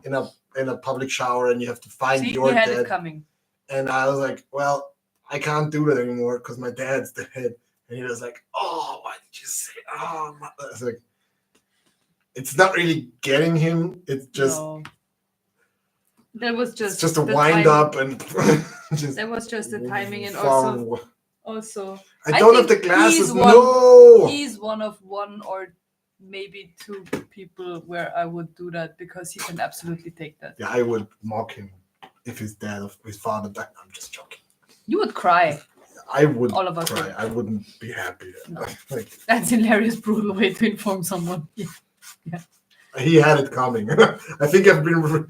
in a public shower and you have to find your dad. It coming. And I was like, "Well, I can't do that anymore because my dad's dead." And he was like, "Oh, why did you say? Oh," I was like, it's not really getting him. It's just. No. That was just a wind up and just. That was just the timing, and also. I don't have the glasses. He's one of one or maybe two people where I would do that, because he can absolutely take that. Yeah, I would mock him if his father died. I'm just joking. You would cry. I would. All of us cry. would. I wouldn't be happy. No. That's a hilarious, brutal way to inform someone. Yeah. He had it coming. I think I've been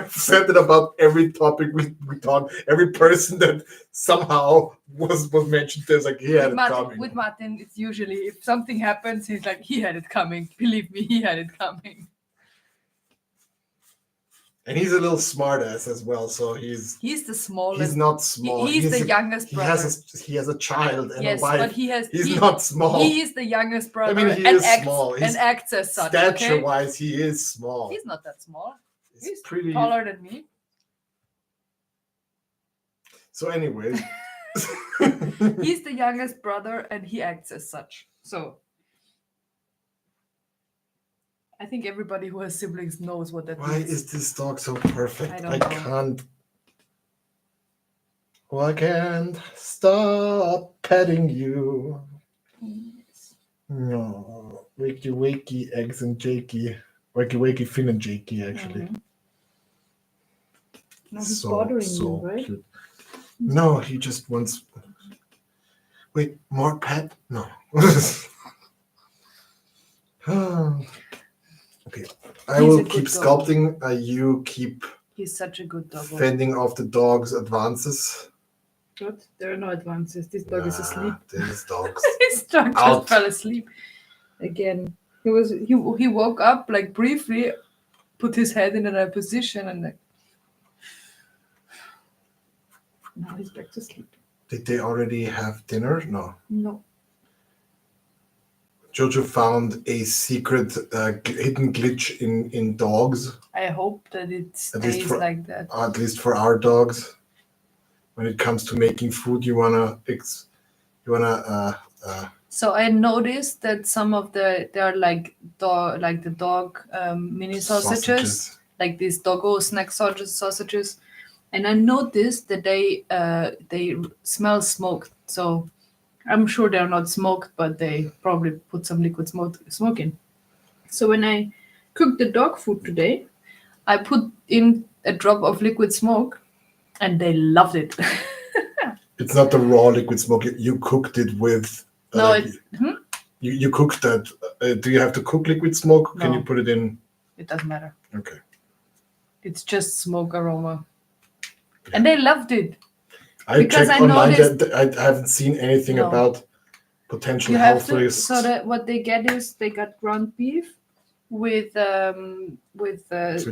said it about every topic we talk. Every person that somehow was mentioned, there's like he had it coming. With Martin, it's usually if something happens, he's like, he had it coming. Believe me, he had it coming. And he's a little smartass as well, so he's the smallest. He's not small. He's the youngest brother. He has a child and yes, a wife. But he's not small. He is the youngest brother. I mean, he is small. And acts as such. Stature-wise, he is small. He's not that small. He's pretty taller than me. So anyway. He's the youngest brother and he acts as such. So I think everybody who has siblings knows what that Why means. is this dog so perfect? I don't know. Can't. Oh, I can't stop petting you. No, wakey wakey, eggs and Jakey. Wakey wakey, Finn and Jakey, actually. Mhm. No, he's bothering you, right? Cute. No, he just wants. Wait, more pet? No. Okay, I He's will a good keep dog. sculpting. You keep He's such a good dog. fending off the dog's advances. Good. There are no advances. This dog is asleep. These dogs. This dog just Out. fell asleep again. He woke up like briefly, put his head in another position, and like now he's back to sleep. Did they already have dinner? No. No. Jojo found a secret hidden glitch in dogs, I hope that it stays like that. at least for our dogs. When it comes to making food, you wanna So I noticed that some of there are like the dog mini sausages, like these doggo snack sausages, and I noticed that they smell smoked. So I'm sure they're not smoked, but they probably put some liquid smoke in. So when I cooked the dog food today, I put in a drop of liquid smoke, and they loved it. It's not the raw liquid smoke. You cooked it with. No, You cooked that. Do you have to cook liquid smoke? No. Can you put it in? It doesn't matter. Okay. It's just smoke aroma. And they loved it. I Because checked I online. noticed- I haven't seen anything No. about potential You have health to. risks. So that what they get is they got ground beef with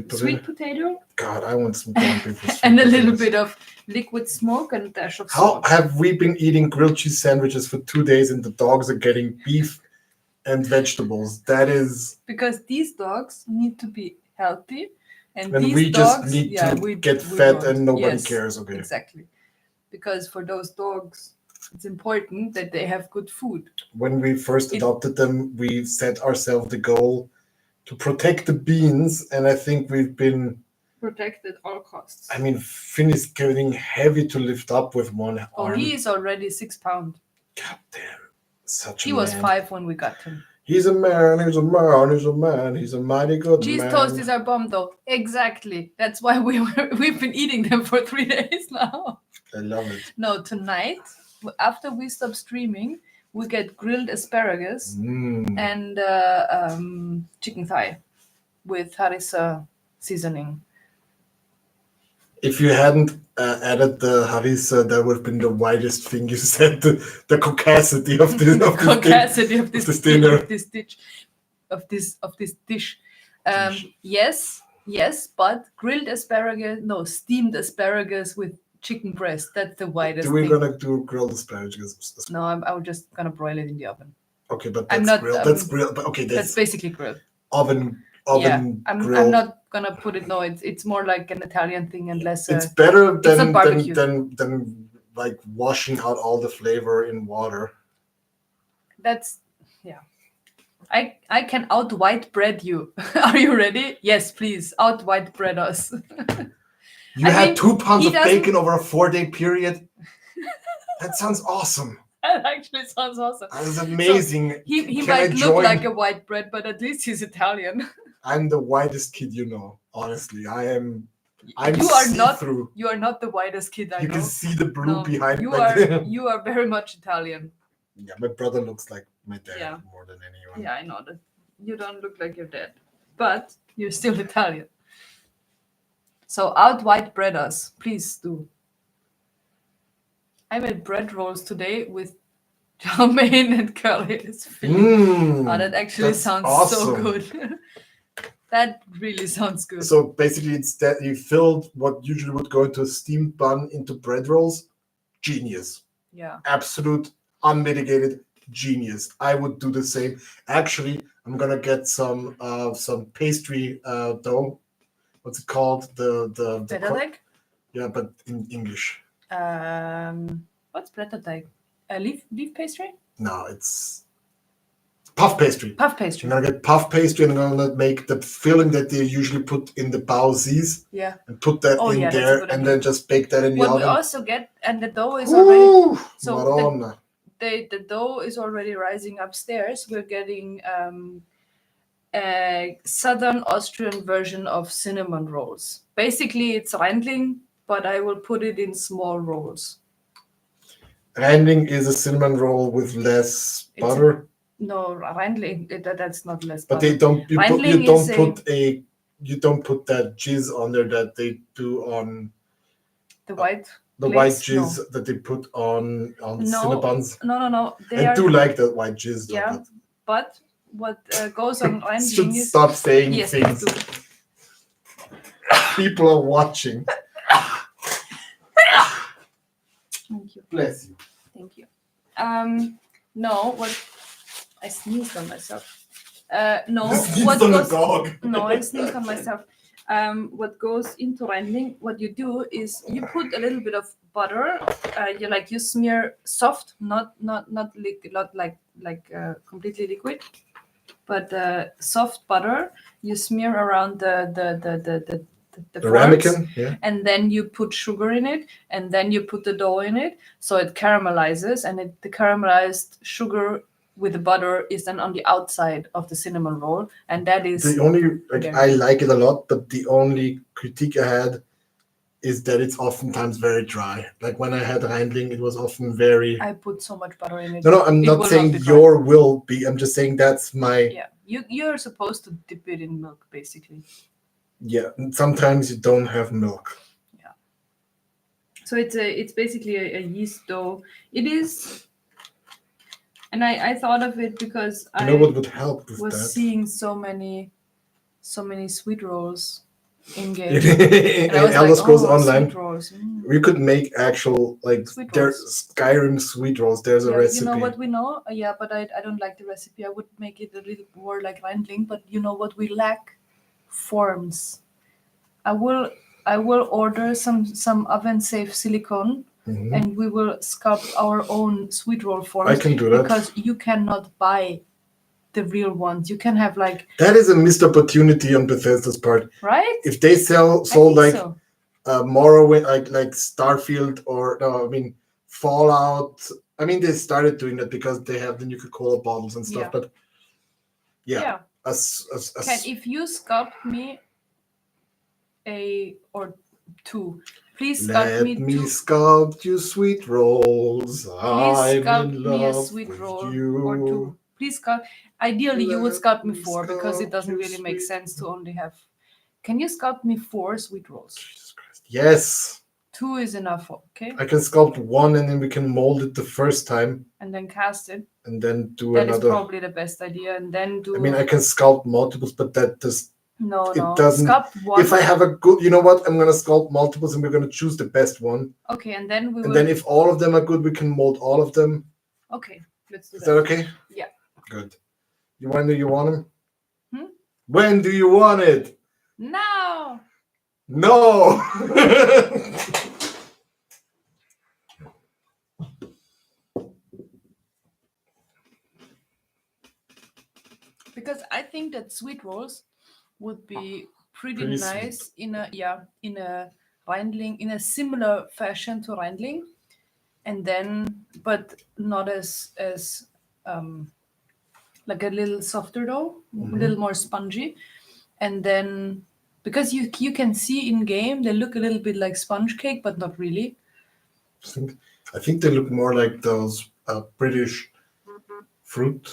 sweet potato God, I want some ground beef with sweet and a little potatoes. bit of liquid smoke and a dash of How salt. have we been eating grilled cheese sandwiches for 2 days and the dogs are getting beef and vegetables? That is. Because these dogs need to be healthy, and And these we dogs, just need yeah, to we get we fed don't. and nobody Yes, cares. Okay. Exactly. Because for those dogs, it's important that they have good food. When we first adopted them, we set ourselves the goal to protect the beans, and I think we've been Protect at all costs. I mean, Finn is getting heavy to lift up with one arm. he is already 6 pounds. God damn, such He a was man. 5 when we got him. He's a man, he's a man, he's a man, he's a mighty good Cheese man. toast is our bomb, though. Exactly. That's why we've been eating them for 3 days now. I love it. No, tonight, after we stop streaming, we get grilled asparagus and chicken thigh with harissa seasoning. If you hadn't added the harissa, that would have been the widest thing you said. The caucasity of this, Caucasity of this dinner. Of this dish. Yes, but grilled asparagus, no, steamed asparagus with chicken breast. That's the widest We're thing. gonna do grilled asparagus. No, I'm just gonna broil it in the oven. Okay, but I'm that's not, grilled. That's grilled. But okay, That's basically grilled. oven Yeah, I'm grilled. not gonna put it. No, it's more like an Italian thing and less. It's better it's not barbecue. than like washing out all the flavor in water. That's yeah. I can out white bread you. Are you ready? Yes, please out white bread us. You had 2 pounds he of doesn't- bacon over a 4-day period. That sounds awesome. That actually sounds awesome. That is amazing. He Can I might look join? like a white bread, but at least he's Italian. I'm the whitest kid you know. Honestly, I'm You are not. see-through. You are not the whitest kid I You know. can see the blue No, behind. you like- are. You are very much Italian. Yeah, my brother looks like my dad Yeah. more than anyone. Yeah, I know that. You don't look like your dad, but you're still Italian. So out white bread us, please do. I made bread rolls today with chow mein and curly filling. Oh, that actually that's sounds so awesome. good. That really sounds good. So basically, it's that you filled what usually would go into a steamed bun into bread rolls. Genius. Yeah. Absolute, unmitigated genius. I would do the same. Actually, I'm gonna get some pastry dough. What's it called? The Blätterteig? Yeah, but in English. What's Blätterteig? Leaf pastry? No, it's puff pastry. Puff pastry. I'm gonna get puff pastry, and I'm gonna make the filling that they usually put in the baozies Yeah. and put that Oh, in yeah, that's a there, good and idea. then just bake that in the What we oven. also get, and the dough is already Ooh, so Madonna. the dough is already rising upstairs. We're getting a southern Austrian version of cinnamon rolls. Basically, it's Rendling, but I will put it in small rolls. Rendling is a cinnamon roll with less butter. No, Rendling, that's not less But butter. they don't. You Rendling don't is put a. You don't put that jizz on there that they do on the white. the glaze? white jizz that they put on Cinnabons. No. I do like that white jizz. Though, Yeah, but what goes on Rendling should is stop saying yes, things. please do. People are watching. Thank you. Bless you. Thank you. No, what I sneezed on myself. No, what on goes? a dog. No, I sneezed on myself. What goes into Rendling? What you do is you put a little bit of butter. You smear soft, not completely liquid, but soft butter. You smear around the ramekin, yeah. And then you put sugar in it, and then you put the dough in it, so it caramelizes, and the caramelized sugar with the butter is then on the outside of the cinnamon roll, and that is the only I like it a lot, but the only critique I had is that it's oftentimes very dry. Like when I had Rendling, it was often very. I put so much butter in it. No, I'm not saying your will be. I'm just saying that's my. Yeah, you're supposed to dip it in milk, basically. Yeah, sometimes you don't have milk. Yeah. So it's basically a yeast dough. It is, and I thought of it because I know what would help with was that. seeing so many sweet rolls in game. And Elder Scrolls Online. Sweet rolls. We could make actual Skyrim sweet rolls. There's a recipe. You know what we know? Yeah, but I don't like the recipe. I would make it a little more like Rendling. But you know what we lack? Forms. I will order some oven safe silicone, and we will sculpt our own sweet roll forms. I can do that because you cannot buy the real ones. You can have that is a missed opportunity on Bethesda's part, right? If they sold Morrowind, like Starfield or Fallout. I mean, they started doing that because they have the Nuka-Cola bottles and stuff. But yeah. If you sculpt me a or two, please sculpt me two. Let me sculpt you sweet rolls. I'm sculpt in me a love sweet with roll you. or two. Please sculpt. Ideally, you would sculpt me 4 because it doesn't really make sense to only have. Can you sculpt me 4 sweet rolls? Jesus Christ. Yes. 2 is enough, okay? I can sculpt 1 and then we can mold it the first time. And then cast it. And then do that another. That is probably the best idea. And then do. I mean, I can sculpt multiples, but that does. No. It doesn't. Sculpt 1. If I have a good, you know what? I'm gonna sculpt multiples, and we're gonna choose the best one. Okay, and then we. And then if all of them are good, we can mold all of them. Okay, let's do that. Is that okay? Yeah. Good. When do you want them? When do you want it? Now. No. Because I think that sweet rolls would be pretty nice sweet. in a Rendling, in a similar fashion to Rendling, and then but not as like a little softer dough, a little more spongy, and then because you can see in game they look a little bit like sponge cake, but not really. I think they look more like those British fruit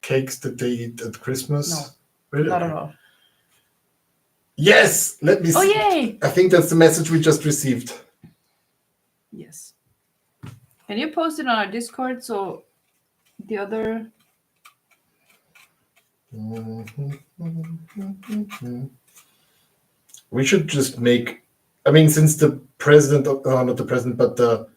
cakes that they eat at Christmas. No, really? Not at all. Yes, let me see. Oh, yay! I think that's the message we just received. Yes. Can you post it on our Discord so the other... We should just make... I mean, since the president, not the president, but the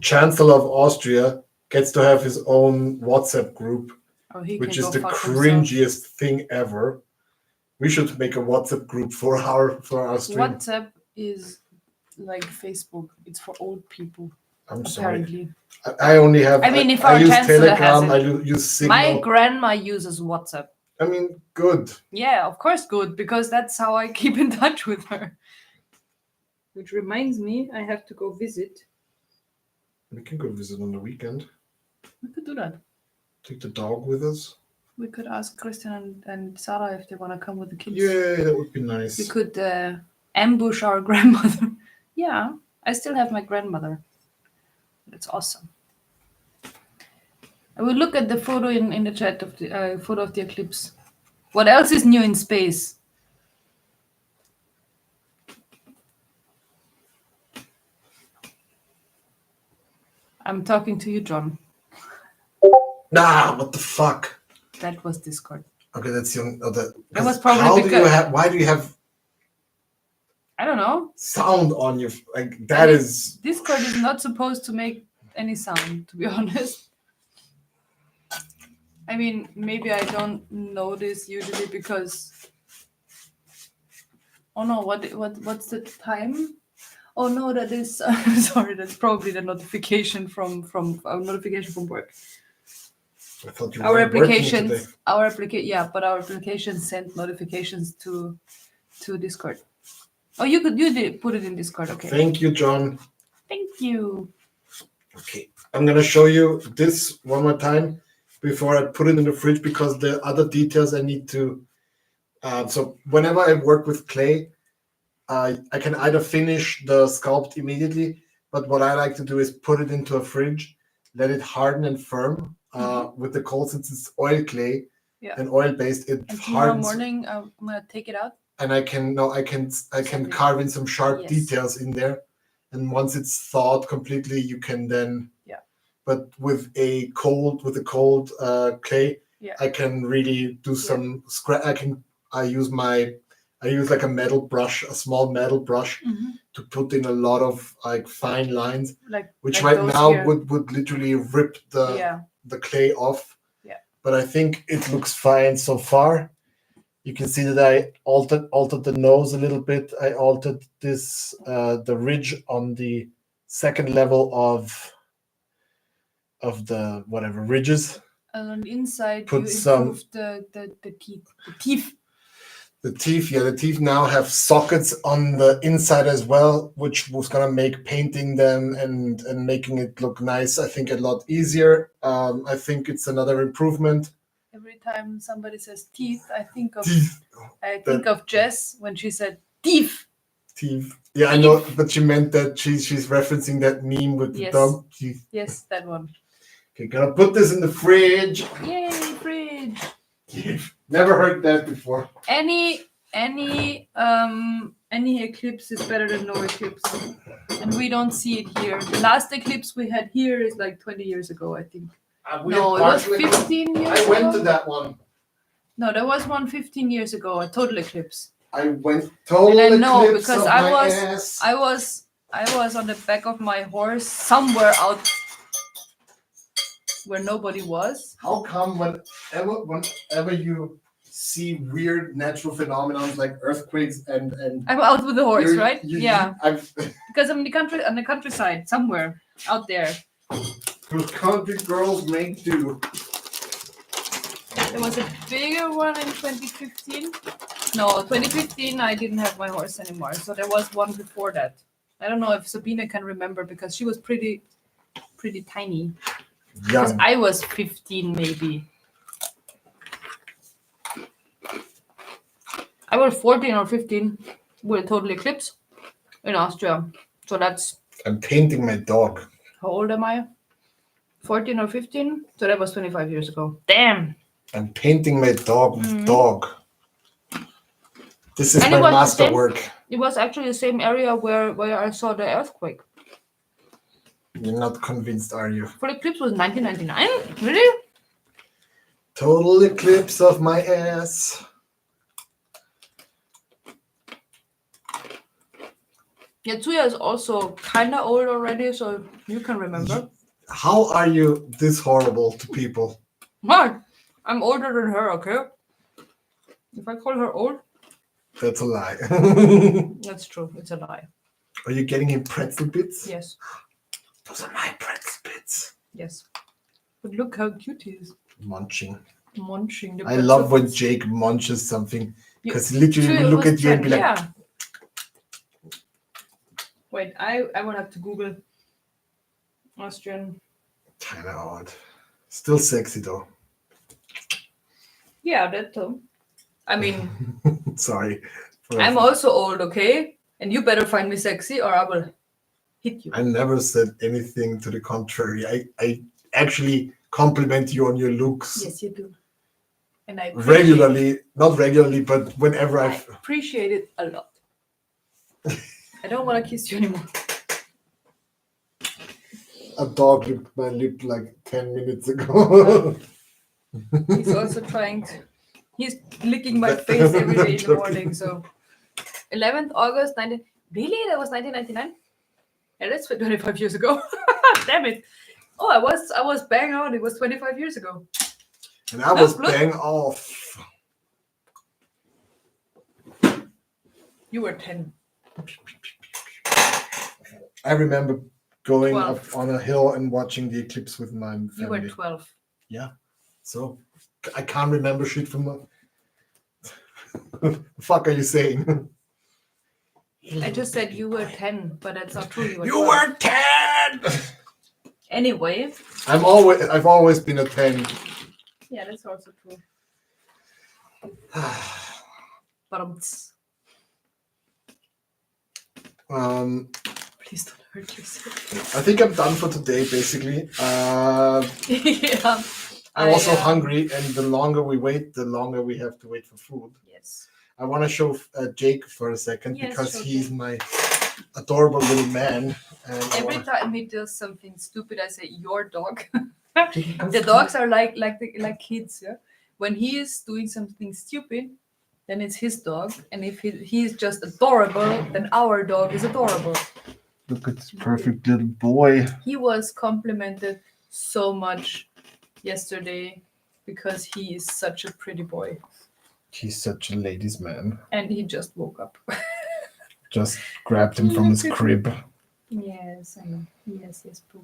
Chancellor of Austria gets to have his own WhatsApp group, which is the cringiest thing ever. We should make a WhatsApp group for our stream. WhatsApp is like Facebook. It's for old people. I'm sorry. Apparently. I only have. I mean, if I our use chancellor has Telegram. it. I use Signal. My grandma uses WhatsApp. I mean, good. Yeah, of course, good, because that's how I keep in touch with her. Which reminds me, I have to go visit. We can go visit on the weekend. We could do that. Take the dog with us. We could ask Christian and Sarah if they want to come with the kids. Yeah, that would be nice. We could ambush our grandmother. Yeah, I still have my grandmother. That's awesome. I will look at the photo in the chat of the photo of the eclipse. What else is new in space? I'm talking to you, John. Nah, what the fuck? That was Discord. Okay, that's your. That was probably how do because you have? Why do you have I don't know. sound on your like? That is. Discord is not supposed to make any sound, to be honest. I mean, maybe I don't notice usually because. Oh no! What's the time? Oh no, that is sorry. That's probably the notification from our notification from work. I thought you Our were working applications, today. but our applications send notifications to Discord. Oh, you did put it in Discord. Okay. Thank you, John. Thank you. Okay, I'm gonna show you this one more time before I put it in the fridge because the other details I need to. So whenever I work with clay, I can either finish the sculpt immediately, but what I like to do is put it into a fridge, let it harden and firm. With the cold, since it's oil clay and oil based, it And tomorrow hardens. morning, I'm gonna take it out. And I can carve in some sharp details in there, and once it's thawed completely, you can then. Yeah. But with a cold clay, I can really do some scratch. I use like a metal brush, a small metal brush, to put in a lot of like fine lines, which right now would literally rip the clay off. Yeah. But I think it looks fine so far. You can see that I altered the nose a little bit. I altered this the ridge on the second level of the whatever ridges. And on the inside, you improved the teeth. The teeth. The teeth now have sockets on the inside as well, which was gonna make painting them and making it look nice, I think, a lot easier. I think it's another improvement. Every time somebody says teeth, I think of Jess when she said teeth. Teeth. Yeah, I know, but she meant that she's referencing that meme with the dog teeth. Yes, that one. Okay, gonna put this in the fridge. Yay, fridge. Never heard that before. Any eclipse is better than no eclipse, and we don't see it here. The last eclipse we had here is like 20 years ago, I think. No, it was 15 years ago. I went to that one. No, there was one 15 years ago, a total eclipse. I went total eclipse. And I know because I was on the back of my horse somewhere out where nobody was. How come whenever you see weird natural phenomena like earthquakes and I'm out with the horse, right? Because I'm in the countryside somewhere out there. Those country girls make do. There was a bigger one in 2015. No, 2015 I didn't have my horse anymore, so there was one before that. I don't know if Sabine can remember because she was pretty tiny. Because I was 15 maybe. I was 14 or 15 with a total eclipse in Austria. So that's. I'm painting my dog. How old am I? 14 or 15? So that was 25 years ago. Damn. I'm painting my dog with dog. This is my masterwork. It was actually the same area where I saw the earthquake. You're not convinced, are you? For the eclipse was 1999? Really? Total eclipse of my ass. Yatsuya is also kind of old already, so you can remember. How are you this horrible to people? What? I'm older than her, okay? If I call her old? That's a lie. That's true. It's a lie. Are you getting him pretzel bits? Yes. Those are my pretzel bits. Yes. But look how cute he is. Munching. Munching. The I love when bits. Jake munches something You- because literally Sure, will it look was at you and 10, be like, yeah. Wait, I will have to Google Austrian. kind of odd. Still sexy though. Yeah, that too. I mean, Sorry. I'm also old, okay? And you better find me sexy or I will hit you. I never said anything to the contrary. I actually compliment you on your looks Yes, you do. And I appreciate regularly. Not regularly, but whenever I appreciate it a lot. I don't want to kiss you anymore. a dog licked my lip like 10 minutes ago. He's also trying to. He's licking my face every day in the morning. So, 11th August 19. Really? That was 1999. Yeah, that's 25 years ago. Damn it! Oh, I was bang on. It was 25 years ago. And I was Look. bang off. You were 10. I remember going 12. up on a hill and watching the eclipse with my family. You were 12. So I can't remember shit from the. The fuck are you saying? I just said you were 10, but that's not true. You were You 12. were 10. Anyway. I've always been a 10. Yeah, that's also true. But please don't hurt yourself. I think I'm done for today, basically. Yeah. I'm also hungry, and the longer we wait, the longer we have to wait for food. Yes. I want to show Jake for a second Yes, because show he's Jake. my adorable little man. And Every time he does something stupid, I say your dog. Jake, come The here. dogs are like kids, yeah. When he is doing something stupid, then it's his dog, and if he's just adorable, then our dog is adorable. Look at this perfect little boy. He was complimented so much yesterday because he is such a pretty boy, He's such a ladies' man. and he just woke up. Just grabbed him from his crib. Yes, I know. Yes, boo.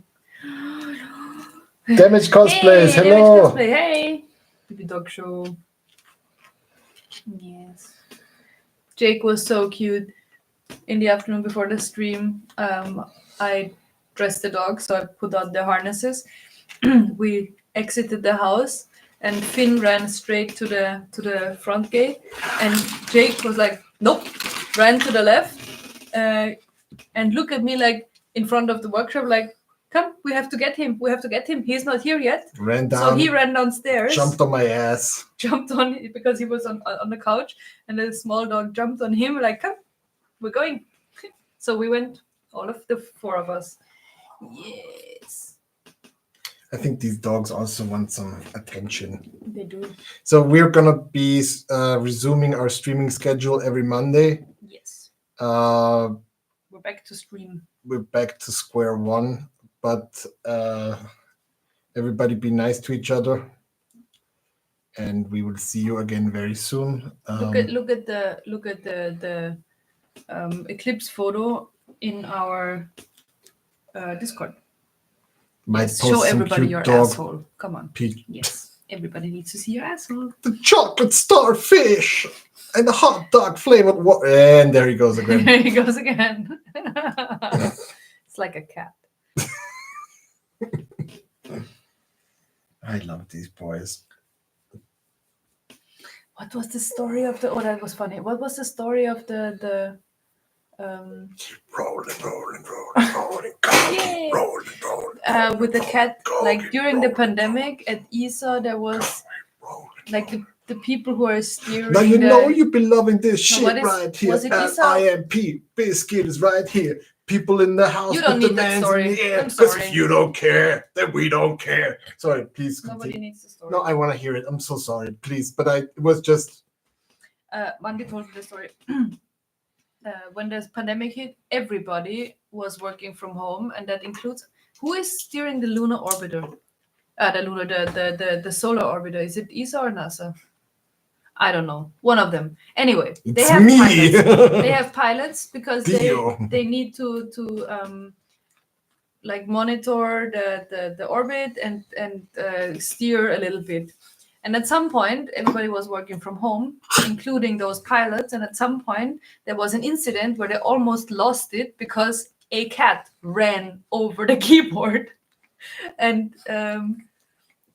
Damage cosplays, Hey, hello. Damage Cosplay, hey. BB Dog Show. Yes. Jake was so cute. In the afternoon before the stream, I dressed the dog, so I put out the harnesses. We exited the house, and Finn ran straight to the front gate, and Jake was like, nope, ran to the left, and looked at me like in front of the workshop, like, come, we have to get him. He's not here yet. Ran down. So he ran downstairs. Jumped on my ass. Jumped on because he was on the couch, and the small dog jumped on him like, come, we're going. So we went, all of the four of us. Yes. I think these dogs also want some attention. They do. So we're gonna be resuming our streaming schedule every Monday. Yes. We're We're back to stream. back to square one, but everybody be nice to each other, and we will see you again very soon. Look at the eclipse photo in our Discord. Might Yes, post show some everybody cute your dog asshole. Come on. Yes. Everybody needs to see your asshole. The chocolate starfish and the hot dog flavored water. And there he goes again. There he goes again. It's like a cat. I love these boys. What was the story of the? Oh, that was funny. What was the story of the? Rolling, Yay. rolling. With the cat, like during the pandemic at ESA, there was like the people who are steering. Now you the, know you've been loving this No, shit what is- right here. was it And Isa? IMP Biscuit is right here. People in the house You don't with the need that hands in story. the air. I'm Because sorry. if you don't care, then we don't care. Sorry, please Nobody continue. needs the story. No, I want to hear it. I'm so sorry, please. But it was just Mandy told me the story. When the pandemic hit, everybody was working from home, and that includes who is steering the lunar orbiter? The solar orbiter. Is it ESA or NASA? I don't know. One of them. Anyway, they It's have me. pilots. They have pilots because Dio. they need to like monitor the orbit and steer a little bit. And at some point, everybody was working from home, including those pilots. And at some point, there was an incident where they almost lost it because a cat ran over the keyboard. And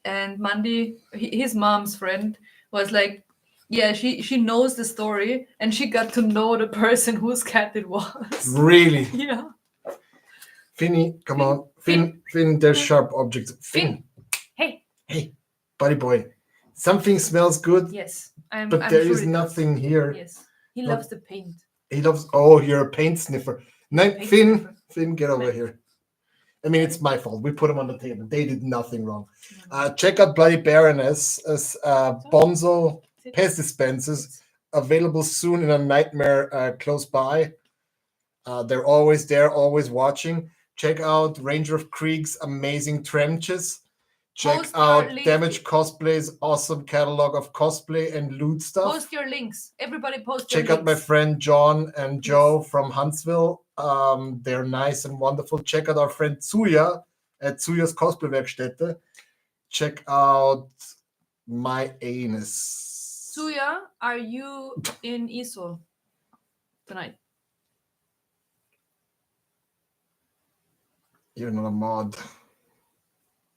Mandy, his mom's friend, was like, yeah, she knows the story, and she got to know the person whose cat it was. Really? Yeah. Finny, come Finn, on. Finn, there's sharp objects. Finn. Hey. Hey, buddy boy. Something smells good, Yes, but I'm there sure is it does. nothing here. Yes, he No. loves the paint. He loves. Oh, you're a paint sniffer. No, Paint Finn, sniffer. Finn, get over Nice. here. I mean, it's my fault. We put them on the table. They did nothing wrong. Check out Bloody Baroness as Bonzo Pest Dispensers, available soon in a nightmare close by. They're always there, always watching. Check out Ranger of Krieg's amazing trenches. Check Post your out link. Damage Cosplay's awesome catalog of cosplay and loot stuff. Post your links. Everybody post your Check links. out my friend John and Joe from Huntsville. They're nice and wonderful. Check out our friend Tsuya at Tsuya's Cosplay Werkstätte. Check out my anus. Tsuya, are you in ISO tonight? You're not a mod.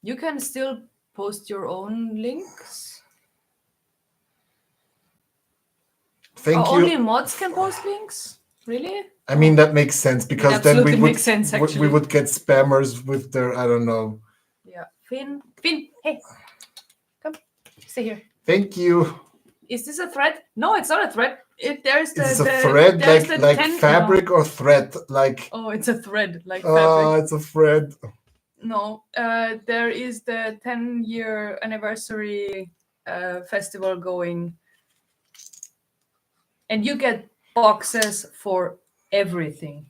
You can still post your own links. Thank you. Only mods can post links? Really? I mean, that makes sense because then Absolutely we would, makes sense, we actually. would get spammers with their, I don't know. Yeah. Finn, hey, come, stay here. Thank you. Is this a thread? No, it's not a thread. There's the Is it a thread there's like the fabric or thread? Like, Oh, it's a thread like oh, fabric. it's a thread. No, there is the 10-year anniversary festival going, and you get boxes for everything,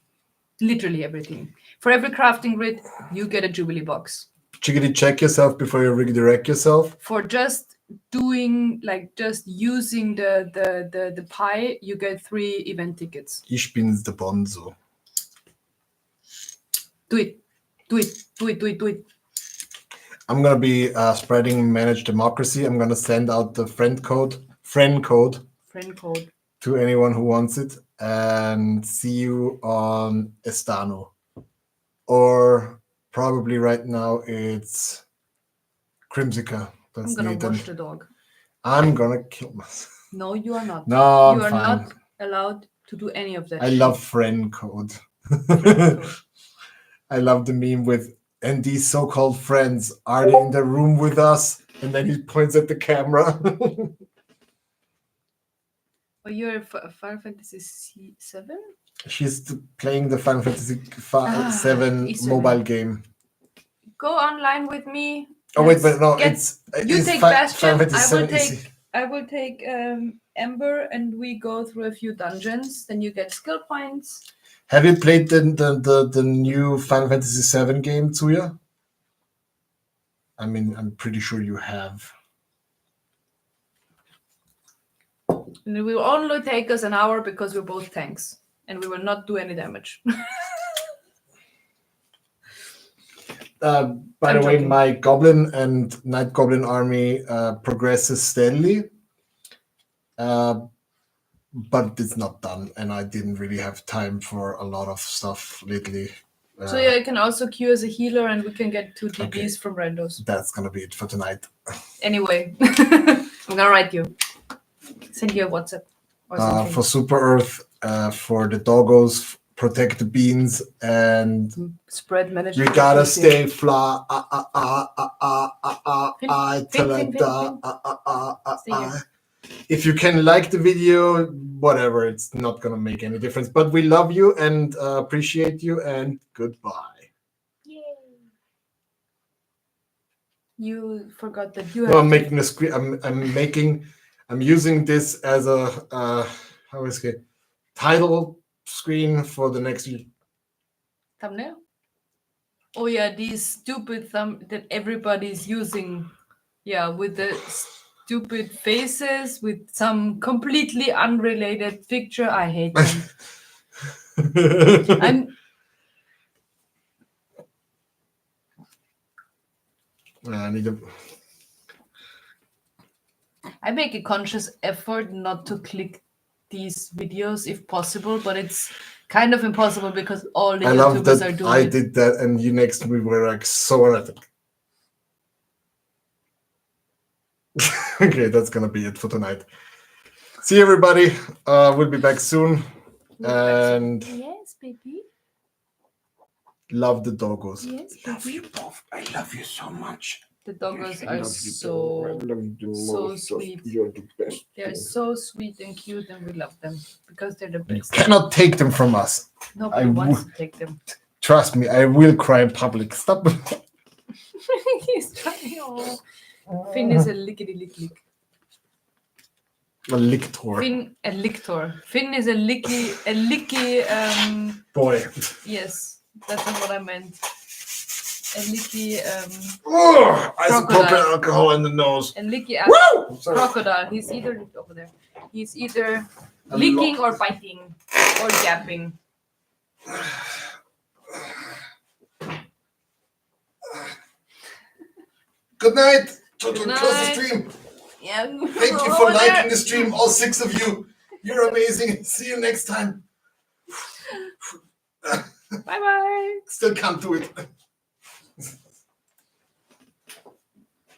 literally everything. For every crafting grid, you get a Jubilee box. Chickadee, check yourself before you redirect yourself. For just doing, like, just using the pie, you get 3 event tickets. Ich bin's der Bonzo. Do it. Do it. Do it. Do it. Do it. I'm gonna be spreading managed democracy. I'm gonna send out the friend code Friend code. to anyone who wants it, and see you on Estano. Or probably right now it's Crimsica. I'm That's gonna Nathan. wash the dog. I'm gonna kill myself. No, you are not. No, I'm You are fine. not allowed to do any of that. I love friend code. I love the meme with, and these so-called friends, are they in the room with us? And then he points at the camera. Oh, you're Final Fantasy 7? She's playing the Final Fantasy 7 Eastern mobile Europe. game. Go online with me. Oh wait, but no, Get- you it's take Final Bastion. Fantasy I will 7 is- I will take Ember, and we go through a few dungeons. Then you get skill points. Have you played the new Final Fantasy 7 game, Tsuya? I mean, I'm pretty sure you have. And it will only take us an hour because we're both tanks, and we will not do any damage. By I'm the way, joking. my Goblin and Night Goblin army progresses steadily, but it's not done, and I didn't really have time for a lot of stuff lately. So yeah, you can also queue as a healer, and we can get 2 DBs Okay. from randos. That's gonna be it for tonight. Anyway, I'm gonna write you. Send you a WhatsApp or something. For Super Earth, for the doggos, protect the beans, and Spread management. you gotta efficiency. stay fly. Stay here. If you can like the video, whatever, it's not gonna make any difference. But we love you and appreciate you, and goodbye. Yay. You forgot that you No, I'm have making a screen. I'm using this as a how is it? Title screen for the next. thumbnail. Oh yeah, these stupid thumb that everybody's using. Yeah, with the stupid faces with some completely unrelated picture. I hate them. I need a. I make a conscious effort not to click these videos if possible, but it's kind of impossible because all the I love YouTubers that are doing I it. did that, and you next to me were like so erratic. Okay, that's gonna be it for tonight. See you, everybody. We'll be back soon. And yes, baby. love the doggos. Yes, Love baby. you both. I love you so much. The doggos I are love you, so dog. I love you the so most. sweet. You're the best. They're so sweet and cute, and we love them because they're the You best. cannot take them from us. Nobody wants to take them. Trust me, I will cry in public. Stop. He's trying. Oh. Finn is a lickety lick lick. A lictor. Finn a lictor. Finn is a licky Boy. Yes, that's not what I meant. A licky Isopropyl alcohol in the nose. a licky Woo! Sorry. crocodile. He's either over there. He's either A licking or biting or yapping. Good night. Children, Good close the night. stream. Yeah. Thank you for liking the stream, all 6 of you. You're amazing. See you next time. Bye bye. Still can't do it.